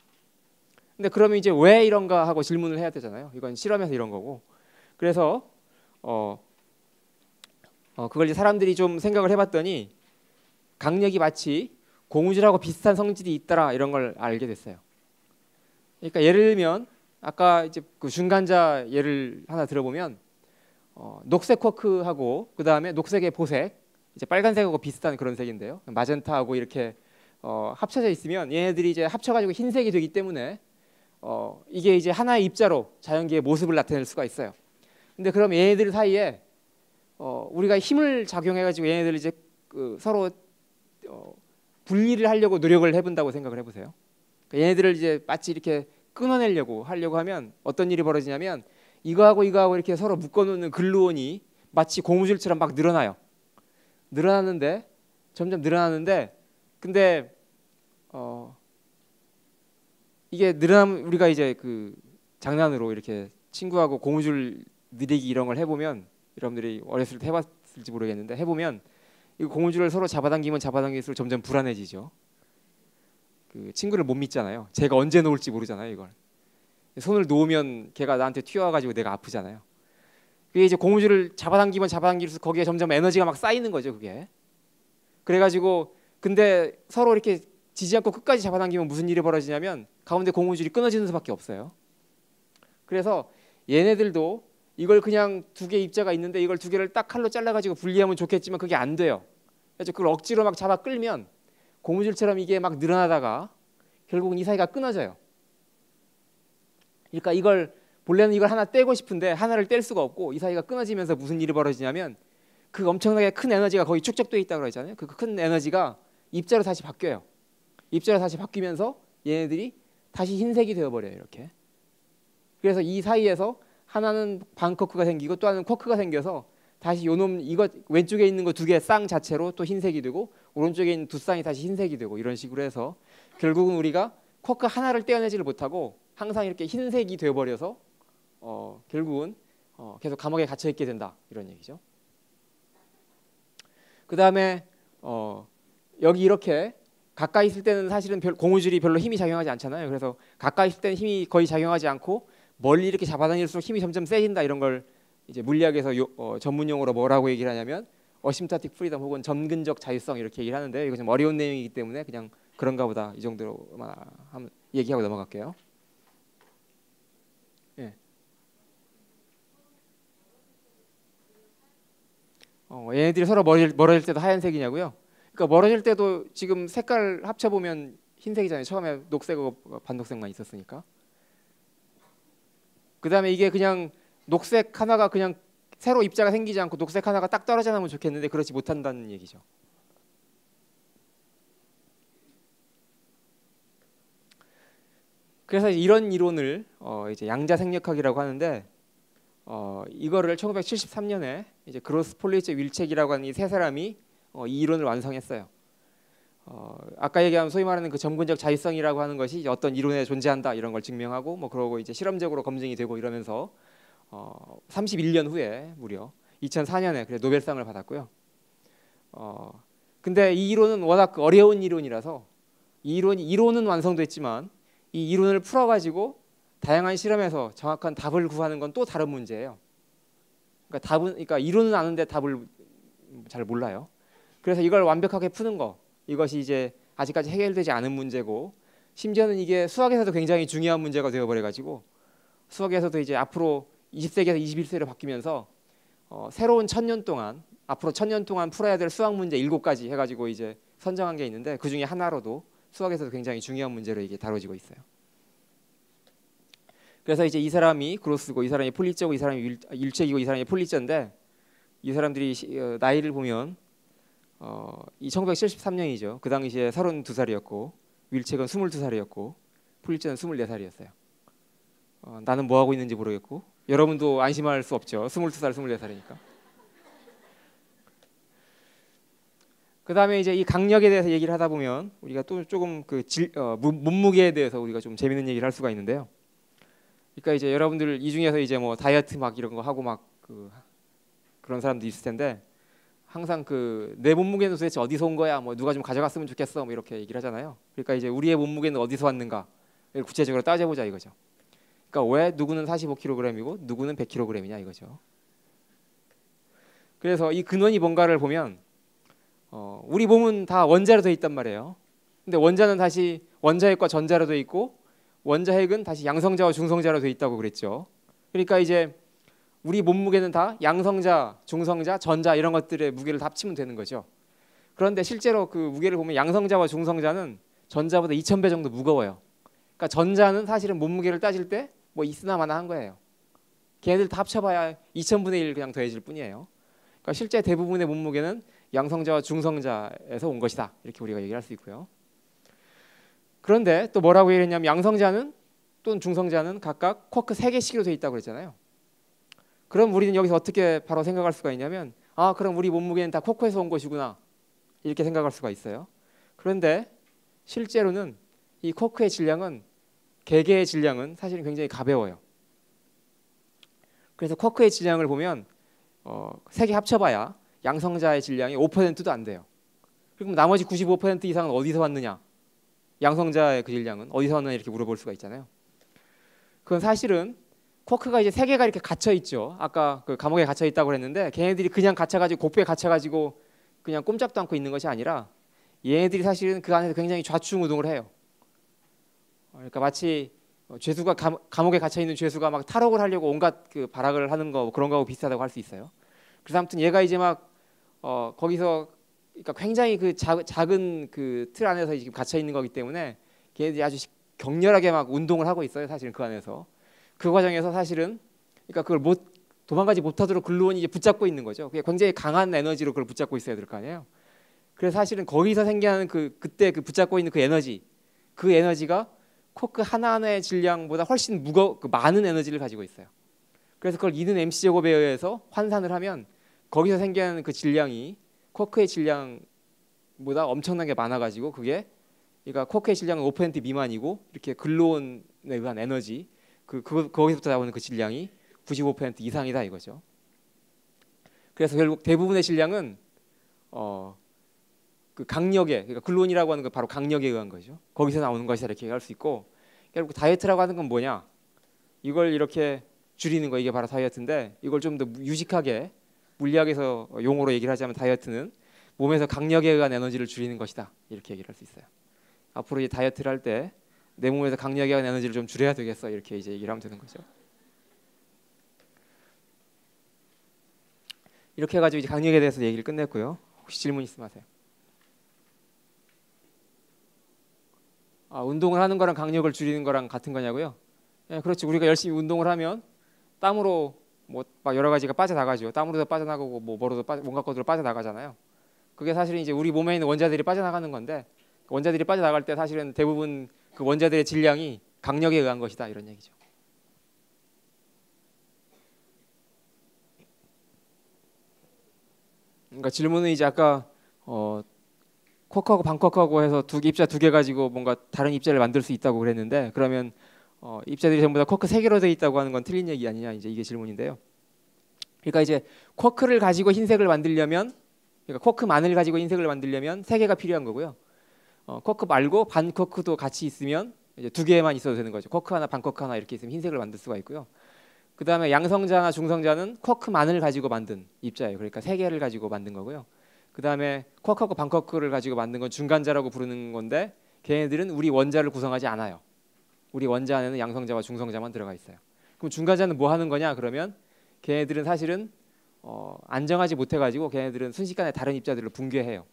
근데 그러면 이제 왜 이런가 하고 질문을 해야 되잖아요. 이건 실험에서 이런 거고. 그래서 그걸 이제 사람들이 좀 생각을 해봤더니 강력이 마치 고무줄하고 비슷한 성질이 있더라 이런 걸 알게 됐어요. 그러니까 예를 들면 아까 이제 그 중간자 예를 하나 들어보면 녹색 쿼크하고 그 다음에 녹색의 보색, 이제 빨간색하고 비슷한 그런 색인데요. 마젠타하고 이렇게 합쳐져 있으면 얘네들이 이제 합쳐가지고 흰색이 되기 때문에 이게 이제 하나의 입자로 자연계의 모습을 나타낼 수가 있어요. 근데 그럼 얘네들 사이에 우리가 힘을 작용해가지고 얘네들 이제 서로 분리를 하려고 노력을 해본다고 생각을 해보세요. 그러니까 얘네들을 이제 마치 이렇게 끊어내려고 하면 어떤 일이 벌어지냐면 이거하고 이렇게 서로 묶어놓는 글루온이 마치 고무줄처럼 막 늘어나는데 점점 늘어나는데, 근데 이게 늘어나면 우리가 이제 그 장난으로 이렇게 친구하고 고무줄 늘리기 이런 걸 해보면, 여러분들이 어렸을 때 해봤을지 모르겠는데 해보면 이 고무줄을 서로 잡아당길수록 점점 불안해지죠. 그 친구를 못 믿잖아요. 제가 언제 놓을지 모르잖아요. 이걸 손을 놓으면 걔가 나한테 튀어와가지고 내가 아프잖아요. 그게 이제 고무줄을 잡아당길수록 거기에 점점 에너지가 막 쌓이는 거죠. 그게 그래가지고 근데 서로 이렇게 지지 않고 끝까지 잡아당기면 무슨 일이 벌어지냐면 가운데 고무줄이 끊어지는 수밖에 없어요. 그래서 얘네들도 이걸 그냥 2개 입자가 있는데 이걸 2개를 딱 칼로 잘라가지고 분리하면 좋겠지만 그게 안 돼요. 그래서 그걸 억지로 막 잡아 끌면 고무줄처럼 이게 막 늘어나다가 결국은 이 사이가 끊어져요. 그러니까 이걸 본래는 이걸 하나 떼고 싶은데 하나를 뗄 수가 없고 이 사이가 끊어지면서 무슨 일이 벌어지냐면 그 엄청나게 큰 에너지가 거의 축적돼 있다고 그러잖아요. 그 큰 에너지가 입자로 다시 바뀌어요. 입자로 다시 바뀌면서 얘네들이 다시 흰색이 되어버려요. 이렇게. 그래서 이 사이에서 하나는 반쿼크가 생기고 또 하나는 쿼크가 생겨서 다시 요놈 이거 왼쪽에 있는 거 2개 쌍 자체로 또 흰색이 되고 오른쪽에 있는 2쌍이 다시 흰색이 되고 이런 식으로 해서 결국은 우리가 쿼크 하나를 떼어내지를 못하고 항상 이렇게 흰색이 되어버려서 결국은 계속 감옥에 갇혀 있게 된다 이런 얘기죠. 그 다음에 여기 이렇게 가까이 있을 때는 사실은 고무줄이 별로 힘이 작용하지 않잖아요. 그래서 가까이 있을 때는 힘이 거의 작용하지 않고 멀리 이렇게 잡아당길수록 힘이 점점 세진다 이런 걸 이제 물리학에서 전문 용어로 뭐라고 얘기를 하냐면 어심타틱 프리덤 혹은 점근적 자율성 이렇게 얘기를 하는데 이거 좀 어려운 내용이기 때문에 그냥 그런가 보다 이 정도로만 얘기하고 넘어갈게요. 예. 얘네들이 서로 멀어질 때도 하얀색이냐고요? 그러니까 멀어질 때도 지금 색깔 합쳐보면 흰색이잖아요. 처음에 녹색하고 반녹색만 있었으니까. 그 다음에 이게 그냥 녹색 하나가 그냥 새로 입자가 생기지 않고 녹색 하나가 딱 떨어져 나오면 좋겠는데 그렇지 못한다는 얘기죠. 그래서 이런 이론을 이제 양자생력학이라고 하는데 이거를 1973년에 이제 그로스 폴리츠 윌책이라고 하는 이 세 사람이 이 이론을 완성했어요. 아까 얘기한 소위 말하는 그 점근적 자율성이라고 하는 것이 어떤 이론에 존재한다 이런 걸 증명하고 뭐 그러고 이제 실험적으로 검증이 되고 이러면서 31년 후에 무려 2004년에 그래 노벨상을 받았고요. 근데 이 이론은 워낙 어려운 이론이라서 이 이론은 완성됐지만 이 이론을 풀어가지고 다양한 실험에서 정확한 답을 구하는 건 또 다른 문제예요. 그러니까 이론은 아는데 답을 잘 몰라요. 그래서 이걸 완벽하게 푸는 거 이것이 이제 아직까지 해결되지 않은 문제고 심지어는 이게 수학에서도 굉장히 중요한 문제가 되어버려가지고 수학에서도 이제 앞으로 20세기에서 21세기로 바뀌면서 새로운 1000년 동안 앞으로 1000년 동안 풀어야 될 수학 문제 7가지 해가지고 이제 선정한 게 있는데 그 중에 하나로도 수학에서도 굉장히 중요한 문제로 이게 다뤄지고 있어요. 그래서 이제 이 사람이 그로스고 이 사람이 폴리츠고 이 사람이 윌책이고 이 사람이 폴리츠인데 이 사람들이 나이를 보면 이 1973년이죠. 그 당시에 32살이었고 윌책은 22살이었고 폴리츠는 24살이었어요. 나는 뭐 하고 있는지 모르겠고 여러분도 안심할 수 없죠. 22살, 24살이니까. 그 다음에 이제 이 강력에 대해서 얘기를 하다 보면 우리가 또 조금 그 몸무게에 대해서 우리가 좀 재밌는 얘기를 할 수가 있는데요. 그러니까 이제 여러분들 이 중에서 이제 뭐 다이어트 막 이런 거 하고 막 그런 사람도 있을 텐데 항상 그 내 몸무게는 도대체 어디서 온 거야? 뭐 누가 좀 가져갔으면 좋겠어. 뭐 이렇게 얘기를 하잖아요. 그러니까 이제 우리의 몸무게는 어디서 왔는가? 를 구체적으로 따져보자 이거죠. 그러니까 왜 누구는 45kg이고 누구는 100kg이냐 이거죠. 그래서 이 근원이 뭔가를 보면 우리 몸은 다 원자로 되어 있단 말이에요. 근데 원자는 다시 원자핵과 전자로 되어 있고 원자핵은 다시 양성자와 중성자로 되어 있다고 그랬죠. 그러니까 이제 우리 몸무게는 다 양성자, 중성자, 전자 이런 것들의 무게를 다 합치면 되는 거죠. 그런데 실제로 그 무게를 보면 양성자와 중성자는 전자보다 2000배 정도 무거워요. 그러니까 전자는 사실은 몸무게를 따질 때 뭐 있으나 마나 한 거예요. 걔네들 다 합쳐봐야 2000분의 1 그냥 더해질 뿐이에요. 그러니까 실제 대부분의 몸무게는 양성자와 중성자에서 온 것이다. 이렇게 우리가 얘기할 수 있고요. 그런데 또 뭐라고 얘기했냐면 양성자는 또는 중성자는 각각 쿼크 3개씩으로 되어 있다고 그랬잖아요. 그럼 우리는 여기서 어떻게 바로 생각할 수가 있냐면 그럼 우리 몸무게는 다 쿼크에서 온 것이구나 이렇게 생각할 수가 있어요. 그런데 실제로는 이 쿼크의 질량은 개개의 질량은 사실은 굉장히 가벼워요. 그래서 쿼크의 질량을 보면 3개 합쳐봐야 양성자의 질량이 5%도 안 돼요. 그럼 나머지 95% 이상은 어디서 왔느냐? 양성자의 그 질량은 어디서 왔느냐 이렇게 물어볼 수가 있잖아요. 그건 사실은 쿼크가 이제 3개가 이렇게 갇혀 있죠. 아까 그 감옥에 갇혀 있다고 그랬는데 걔네들이 그냥 갇혀가지고 곱게 갇혀가지고 그냥 꼼짝도 않고 있는 것이 아니라 얘네들이 사실은 그 안에서 굉장히 좌충우동을 해요. 그러니까 마치 죄수가 감옥에 갇혀 있는 죄수가 막 탈옥을 하려고 온갖 그 발악을 하는 거 그런 거하고 비슷하다고 할 수 있어요. 그래서 아무튼 얘가 이제 막 거기서 그러니까 굉장히 그 작은 그 틀 안에서 지금 갇혀 있는 거기 때문에 걔네들이 아주 격렬하게 막 운동을 하고 있어요. 사실은 그 안에서 그 과정에서 사실은 그러니까 그걸 도망가지 못하도록 글루온이 이제 붙잡고 있는 거죠. 그게 굉장히 강한 에너지로 그걸 붙잡고 있어야 될 거 아니에요. 그래서 사실은 거기서 생겨나는 그때 그 붙잡고 있는 그 에너지가 쿼크 하나하나의 질량보다 훨씬 많은 에너지를 가지고 있어요. 그래서 그걸 2는 mc 제곱에 의해서 환산을 하면 거기서 생겨나는 그 질량이 쿼크의 질량보다 엄청나게 많아가지고 그러니까 쿼크의 질량은 5% 미만이고 이렇게 글루온에 의한 에너지 거기서부터 나오는 그 질량이 95% 이상이다 이거죠. 그래서 결국 대부분의 질량은 그 강력에 그러니까 글루온이라고 하는 건 바로 강력에 의한 거죠. 거기서 나오는 것이다 이렇게 얘기할 수 있고 결국 다이어트라고 하는 건 뭐냐? 이걸 이렇게 줄이는 거 이게 바로 다이어트인데 이걸 좀 더 유식하게 물리학에서 용어로 얘기를 하자면 다이어트는 몸에서 강력에 의한 에너지를 줄이는 것이다 이렇게 얘기를 할 수 있어요. 앞으로 이제 다이어트를 할 때 내 몸에서 강력에 의한 에너지를 좀 줄여야 되겠어 이렇게 이제 얘기를 하면 되는 거죠. 이렇게 해가지고 이제 강력에 대해서 얘기를 끝냈고요. 혹시 질문 있으면 하세요. 운동을 하는 거랑 강력을 줄이는 거랑 같은 거냐고요? 예, 그렇지. 우리가 열심히 운동을 하면 땀으로 뭐 막 여러 가지가 빠져나가죠. 땀으로도 빠져나가고 뭐 뭐로도 온갖 것들로 빠져나가잖아요. 그게 사실은 이제 우리 몸에 있는 원자들이 빠져나가는 건데 원자들이 빠져나갈 때 사실은 대부분 그 원자들의 질량이 강력에 의한 것이다 이런 얘기죠. 그러니까 질문은 이제 아까 쿼크하고 반쿼크하고 해서 입자 두 개 가지고 뭔가 다른 입자를 만들 수 있다고 그랬는데 그러면 입자들이 전부 다 쿼크 세 개로 되어 있다고 하는 건 틀린 얘기 아니냐 이제 이게 질문인데요. 그러니까 이제 쿼크를 가지고 흰색을 만들려면 그러니까 쿼크만을 가지고 흰색을 만들려면 세 개가 필요한 거고요. 쿼크 말고 반쿼크도 같이 있으면 이제 두 개만 있어도 되는 거죠. 쿼크 하나, 반쿼크 하나 이렇게 있으면 흰색을 만들 수가 있고요. 그 다음에 양성자나 중성자는 쿼크만을 가지고 만든 입자예요. 그러니까 세 개를 가지고 만든 거고요. 그 다음에 쿼크하고 반쿼크를 가지고 만든 건 중간자라고 부르는 건데 걔네들은 우리 원자를 구성하지 않아요. 우리 원자 안에는 양성자와 중성자만 들어가 있어요. 그럼 중간자는 뭐 하는 거냐? 그러면 걔네들은 사실은 안정하지 못해가지고 걔네들은 순식간에 다른 입자들을 붕괴해요.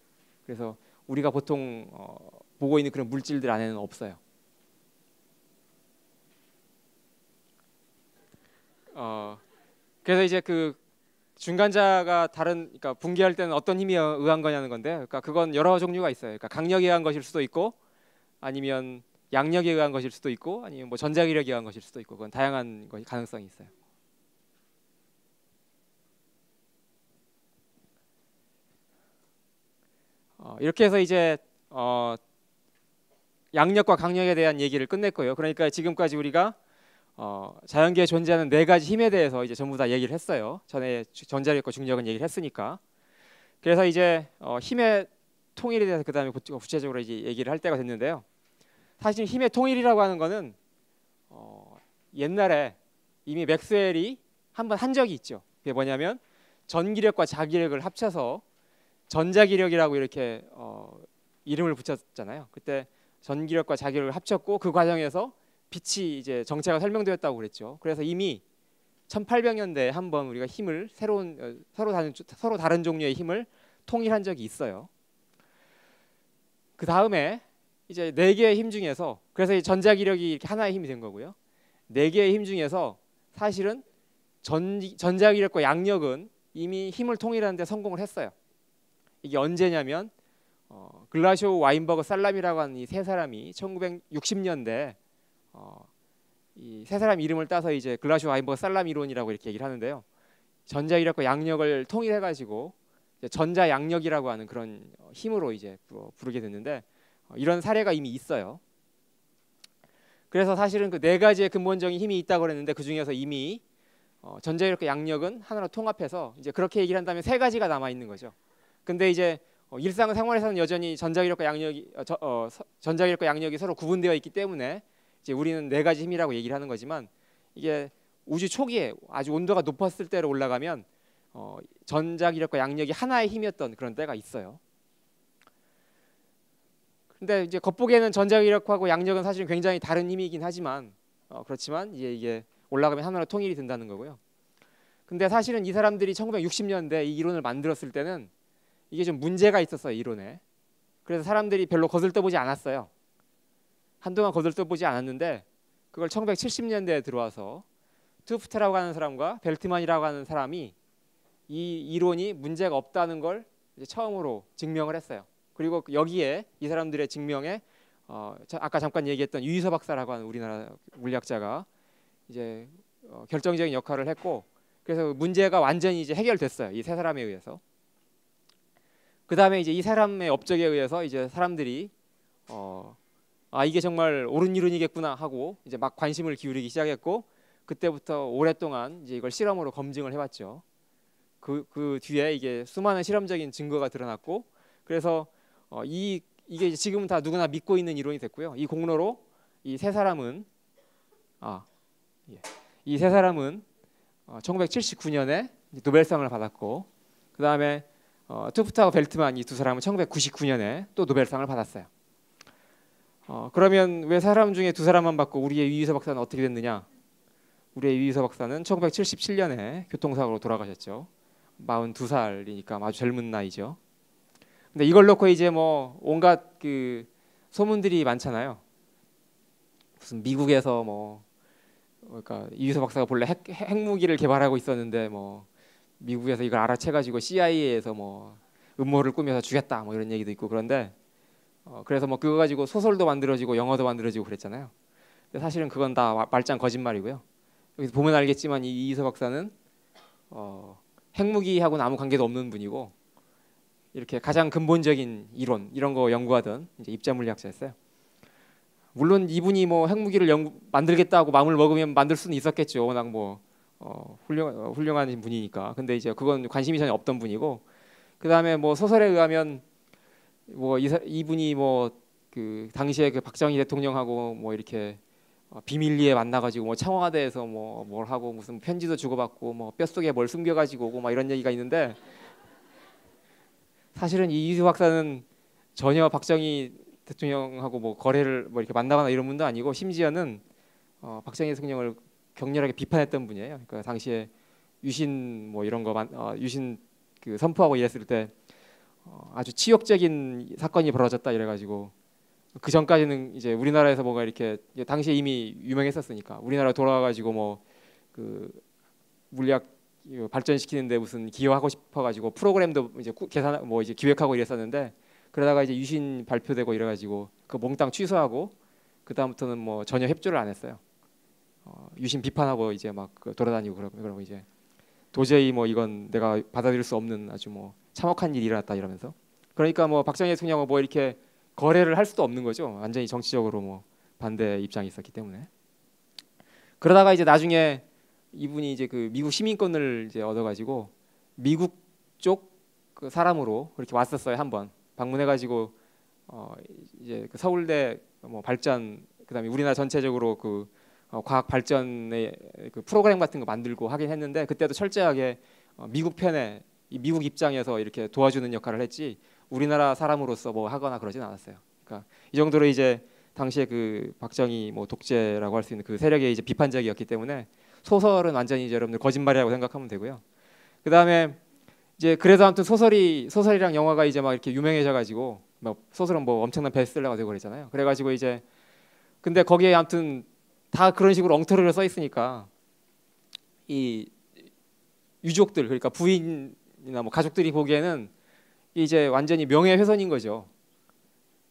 그래서 우리가 보통 보고 있는 그런 물질들 안에는 없어요. 그래서 이제 그 중간자가 그러니까 붕괴할 때는 어떤 힘이 의한 거냐는 건데, 그러니까 그건 여러 종류가 있어요. 그러니까 강력에 의한 것일 수도 있고, 아니면 양력에 의한 것일 수도 있고, 아니면 뭐 전자기력에 의한 것일 수도 있고, 그건 다양한 가능성이 있어요. 이렇게 해서 이제 양력과 강력에 대한 얘기를 끝냈고요. 그러니까 지금까지 우리가 자연계에 존재하는 네 가지 힘에 대해서 이제 전부 다 얘기를 했어요. 전에 전자력과 중력은 얘기를 했으니까. 그래서 이제 힘의 통일에 대해서 그 다음에 구체적으로 이제 얘기를 할 때가 됐는데요. 사실 힘의 통일이라고 하는 거는 옛날에 이미 맥스웰이 한번 한 적이 있죠. 그게 뭐냐면 전기력과 자기력을 합쳐서 전자기력이라고 이렇게 이름을 붙였잖아요. 그때 전기력과 자기력을 합쳤고 그 과정에서 빛이 이제 정체가 설명되었다고 그랬죠. 그래서 이미 1800년대에 한번 우리가 힘을 서로 다른 종류의 힘을 통일한 적이 있어요. 그 다음에 이제 네 개의 힘 중에서 그래서 이 전자기력이 이렇게 하나의 힘이 된 거고요. 네 개의 힘 중에서 사실은 전자기력과 양력은 이미 힘을 통일하는 데 성공을 했어요. 이게 언제냐면 글라쇼, 와인버그, 살람이라고 하는 이 세 사람이 1960년대 이 세 사람 이름을 따서 이제 글라쇼, 와인버그, 살람 이론이라고 이렇게 얘기를 하는데요. 전자기력과 양력을 통일해가지고 전자양력이라고 하는 그런 힘으로 이제 부르게 됐는데 이런 사례가 이미 있어요. 그래서 사실은 그 네 가지의 근본적인 힘이 있다고 그랬는데 그 중에서 이미 전자기력과 양력은 하나로 통합해서 이제 그렇게 얘기를 한다면 세 가지가 남아 있는 거죠. 근데 이제 일상생활에서는 여전히 전자기력과 양력이 서로 구분되어 있기 때문에 이제 우리는 네 가지 힘이라고 얘기를 하는 거지만 이게 우주 초기에 아주 온도가 높았을 때로 올라가면 전자기력과 양력이 하나의 힘이었던 그런 때가 있어요. 근데 이제 겉보기에는 전자기력하고 양력은 사실 굉장히 다른 힘이긴 하지만 그렇지만 이게 올라가면 하나로 통일이 된다는 거고요. 근데 사실은 이 사람들이 1960년대 이 이론을 만들었을 때는 이게 좀 문제가 있었어요, 이론에. 그래서 사람들이 별로 거들떠보지 않았어요. 한동안 거들떠보지 않았는데 그걸 1970년대에 들어와서 투프트라고 하는 사람과 벨트만이라고 하는 사람이 이 이론이 문제가 없다는 걸 이제 처음으로 증명을 했어요. 그리고 여기에 이 사람들의 증명에 아까 잠깐 얘기했던 유이서 박사라고 하는 우리나라 물리학자가 이제 결정적인 역할을 했고 그래서 문제가 완전히 이제 해결됐어요. 이 세 사람에 의해서. 그 다음에 이제 이 사람의 업적에 의해서 이제 사람들이 이게 정말 옳은 이론이겠구나 하고 이제 막 관심을 기울이기 시작했고 그때부터 오랫동안 이제 이걸 실험으로 검증을 해왔죠. 그 뒤에 이게 수많은 실험적인 증거가 드러났고 그래서 이게 지금은 다 누구나 믿고 있는 이론이 됐고요. 이 공로로 이 세 사람은 1979년에 노벨상을 받았고 그 다음에 투프트하고 벨트만 이 두 사람은 1999년에 또 노벨상을 받았어요. 그러면 왜 사람 중에 두 사람만 받고 우리의 유희서 박사는 어떻게 됐느냐? 우리의 유희서 박사는 1977년에 교통사고로 돌아가셨죠. 42살이니까 아주 젊은 나이죠. 근데 이걸 놓고 이제 뭐 온갖 그 소문들이 많잖아요. 무슨 미국에서 뭐 그러니까 유희서 박사가 본래 핵무기를 개발하고 있었는데 뭐 미국에서 이걸 알아채가지고 CIA에서 뭐 음모를 꾸며서 죽였다 뭐 이런 얘기도 있고 그런데 그래서 뭐 그거 가지고 소설도 만들어지고 영화도 만들어지고 그랬잖아요. 근데 사실은 그건 다 말짱 거짓말이고요. 여기서 보면 알겠지만 이 이희서 박사는 핵무기하고는 아무 관계도 없는 분이고 이렇게 가장 근본적인 이론 이런 거 연구하던 이제 입자물리학자였어요. 물론 이분이 뭐 핵무기를 만들겠다고 마음을 먹으면 만들 수는 있었겠죠. 워낙 뭐 훌륭한 분이니까. 근데 이제 그건 관심이 전혀 없던 분이고 그 다음에 뭐 소설에 의하면 뭐 이분이 뭐 그 당시에 그 박정희 대통령하고 뭐 이렇게 비밀리에 만나가지고 뭐 청와대에서 뭐 뭘 하고 무슨 편지도 주고받고 뭐 뼛속에 뭘 숨겨가지고 오고 막 이런 얘기가 있는데 사실은 이희서 박사는 전혀 박정희 대통령하고 뭐 거래를 뭐 이렇게 만나거나 이런 분도 아니고 심지어는 박정희 대통령을 격렬하게 비판했던 분이에요. 그러니까 당시에 유신 뭐 이런 거 유신 그 선포하고 이랬을 때 아주 치욕적인 사건이 벌어졌다 이래가지고 그 전까지는 이제 우리나라에서 뭐가 이렇게 당시에 이미 유명했었으니까 우리나라 돌아와가지고 뭐 그 물리학 발전시키는데 무슨 기여하고 싶어가지고 프로그램도 이제 계산 뭐 이제 기획하고 이랬었는데 그러다가 이제 유신 발표되고 이래가지고 그 몽땅 취소하고 그 다음부터는 뭐 전혀 협조를 안 했어요. 유신 비판하고 이제 막 돌아다니고 그러고 이제 도저히 뭐 이건 내가 받아들일 수 없는 아주 뭐 참혹한 일이 일어났다 이러면서 그러니까 뭐 박정희 대통령은 뭐 이렇게 거래를 할 수도 없는 거죠. 완전히 정치적으로 뭐 반대 입장이 있었기 때문에 그러다가 이제 나중에 이분이 이제 그 미국 시민권을 이제 얻어가지고 미국 쪽 그 사람으로 그렇게 왔었어요. 한번 방문해가지고 이제 그 서울대 뭐 발전 그다음에 우리나라 전체적으로 그 과학 발전의 그 프로그램 같은 거 만들고 하긴 했는데 그때도 철저하게 미국 편에 미국 입장에서 이렇게 도와주는 역할을 했지 우리나라 사람으로서 뭐 하거나 그러진 않았어요. 그러니까 이 정도로 이제 당시에 그 박정희 뭐 독재라고 할 수 있는 그 세력의 이제 비판적이었기 때문에 소설은 완전히 이제 여러분들 거짓말이라고 생각하면 되고요. 그 다음에 이제 그래도 아무튼 소설이랑 영화가 이제 막 이렇게 유명해져가지고 뭐 소설은 뭐 엄청난 베스트셀러가 되고 그랬잖아요. 그래가지고 이제 근데 거기에 아무튼 다 그런 식으로 엉터리로 써 있으니까 이 유족들 그러니까 부인이나 뭐 가족들이 보기에는 이제 완전히 명예훼손인 거죠.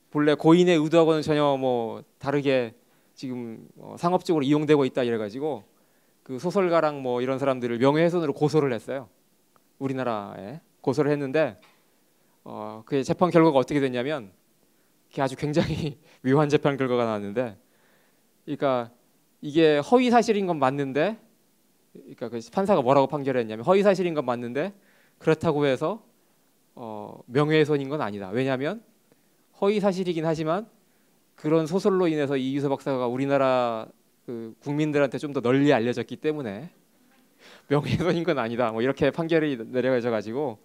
본래 고인의 의도하고는 전혀 뭐 다르게 지금 상업적으로 이용되고 있다 이래가지고 그 소설가랑 뭐 이런 사람들을 명예훼손으로 고소를 했어요. 우리나라에 고소를 했는데 그 재판 결과가 어떻게 됐냐면 그게 아주 굉장히 묘한 재판 결과가 나왔는데 그러니까 이게 허위 사실인 건 맞는데 그러니까 그 판사가 뭐라고 판결했냐면 허위 사실인 건 맞는데 그렇다고 해서 명예훼손인 건 아니다. 왜냐하면 허위 사실이긴 하지만 그런 소설로 인해서 이유서 박사가 우리나라 그 국민들한테 좀 더 널리 알려졌기 때문에 명예훼손인 건 아니다. 뭐 이렇게 판결이 내려져 가지고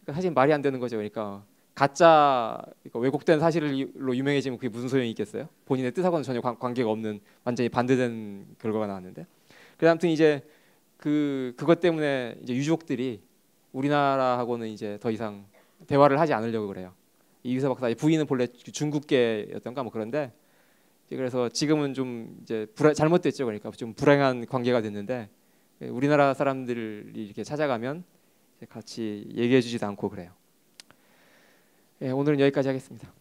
사실 말이 안 되는 거죠. 그러니까 가짜 그러니까 왜곡된 사실로 유명해지면 그게 무슨 소용이 있겠어요? 본인의 뜻하고는 전혀 관계가 없는 완전히 반대된 결과가 나왔는데. 그래서 아무튼 이제 그것 때문에 이제 유족들이 우리나라하고는 이제 더 이상 대화를 하지 않으려고 그래요. 이유서 박사의 부인은 본래 중국계였던가 뭐 그런데 그래서 지금은 좀 이제 잘못됐죠. 그러니까 좀 불행한 관계가 됐는데 우리나라 사람들이 이렇게 찾아가면 같이 얘기해주지도 않고 그래요. 오늘은 여기까지 하겠습니다.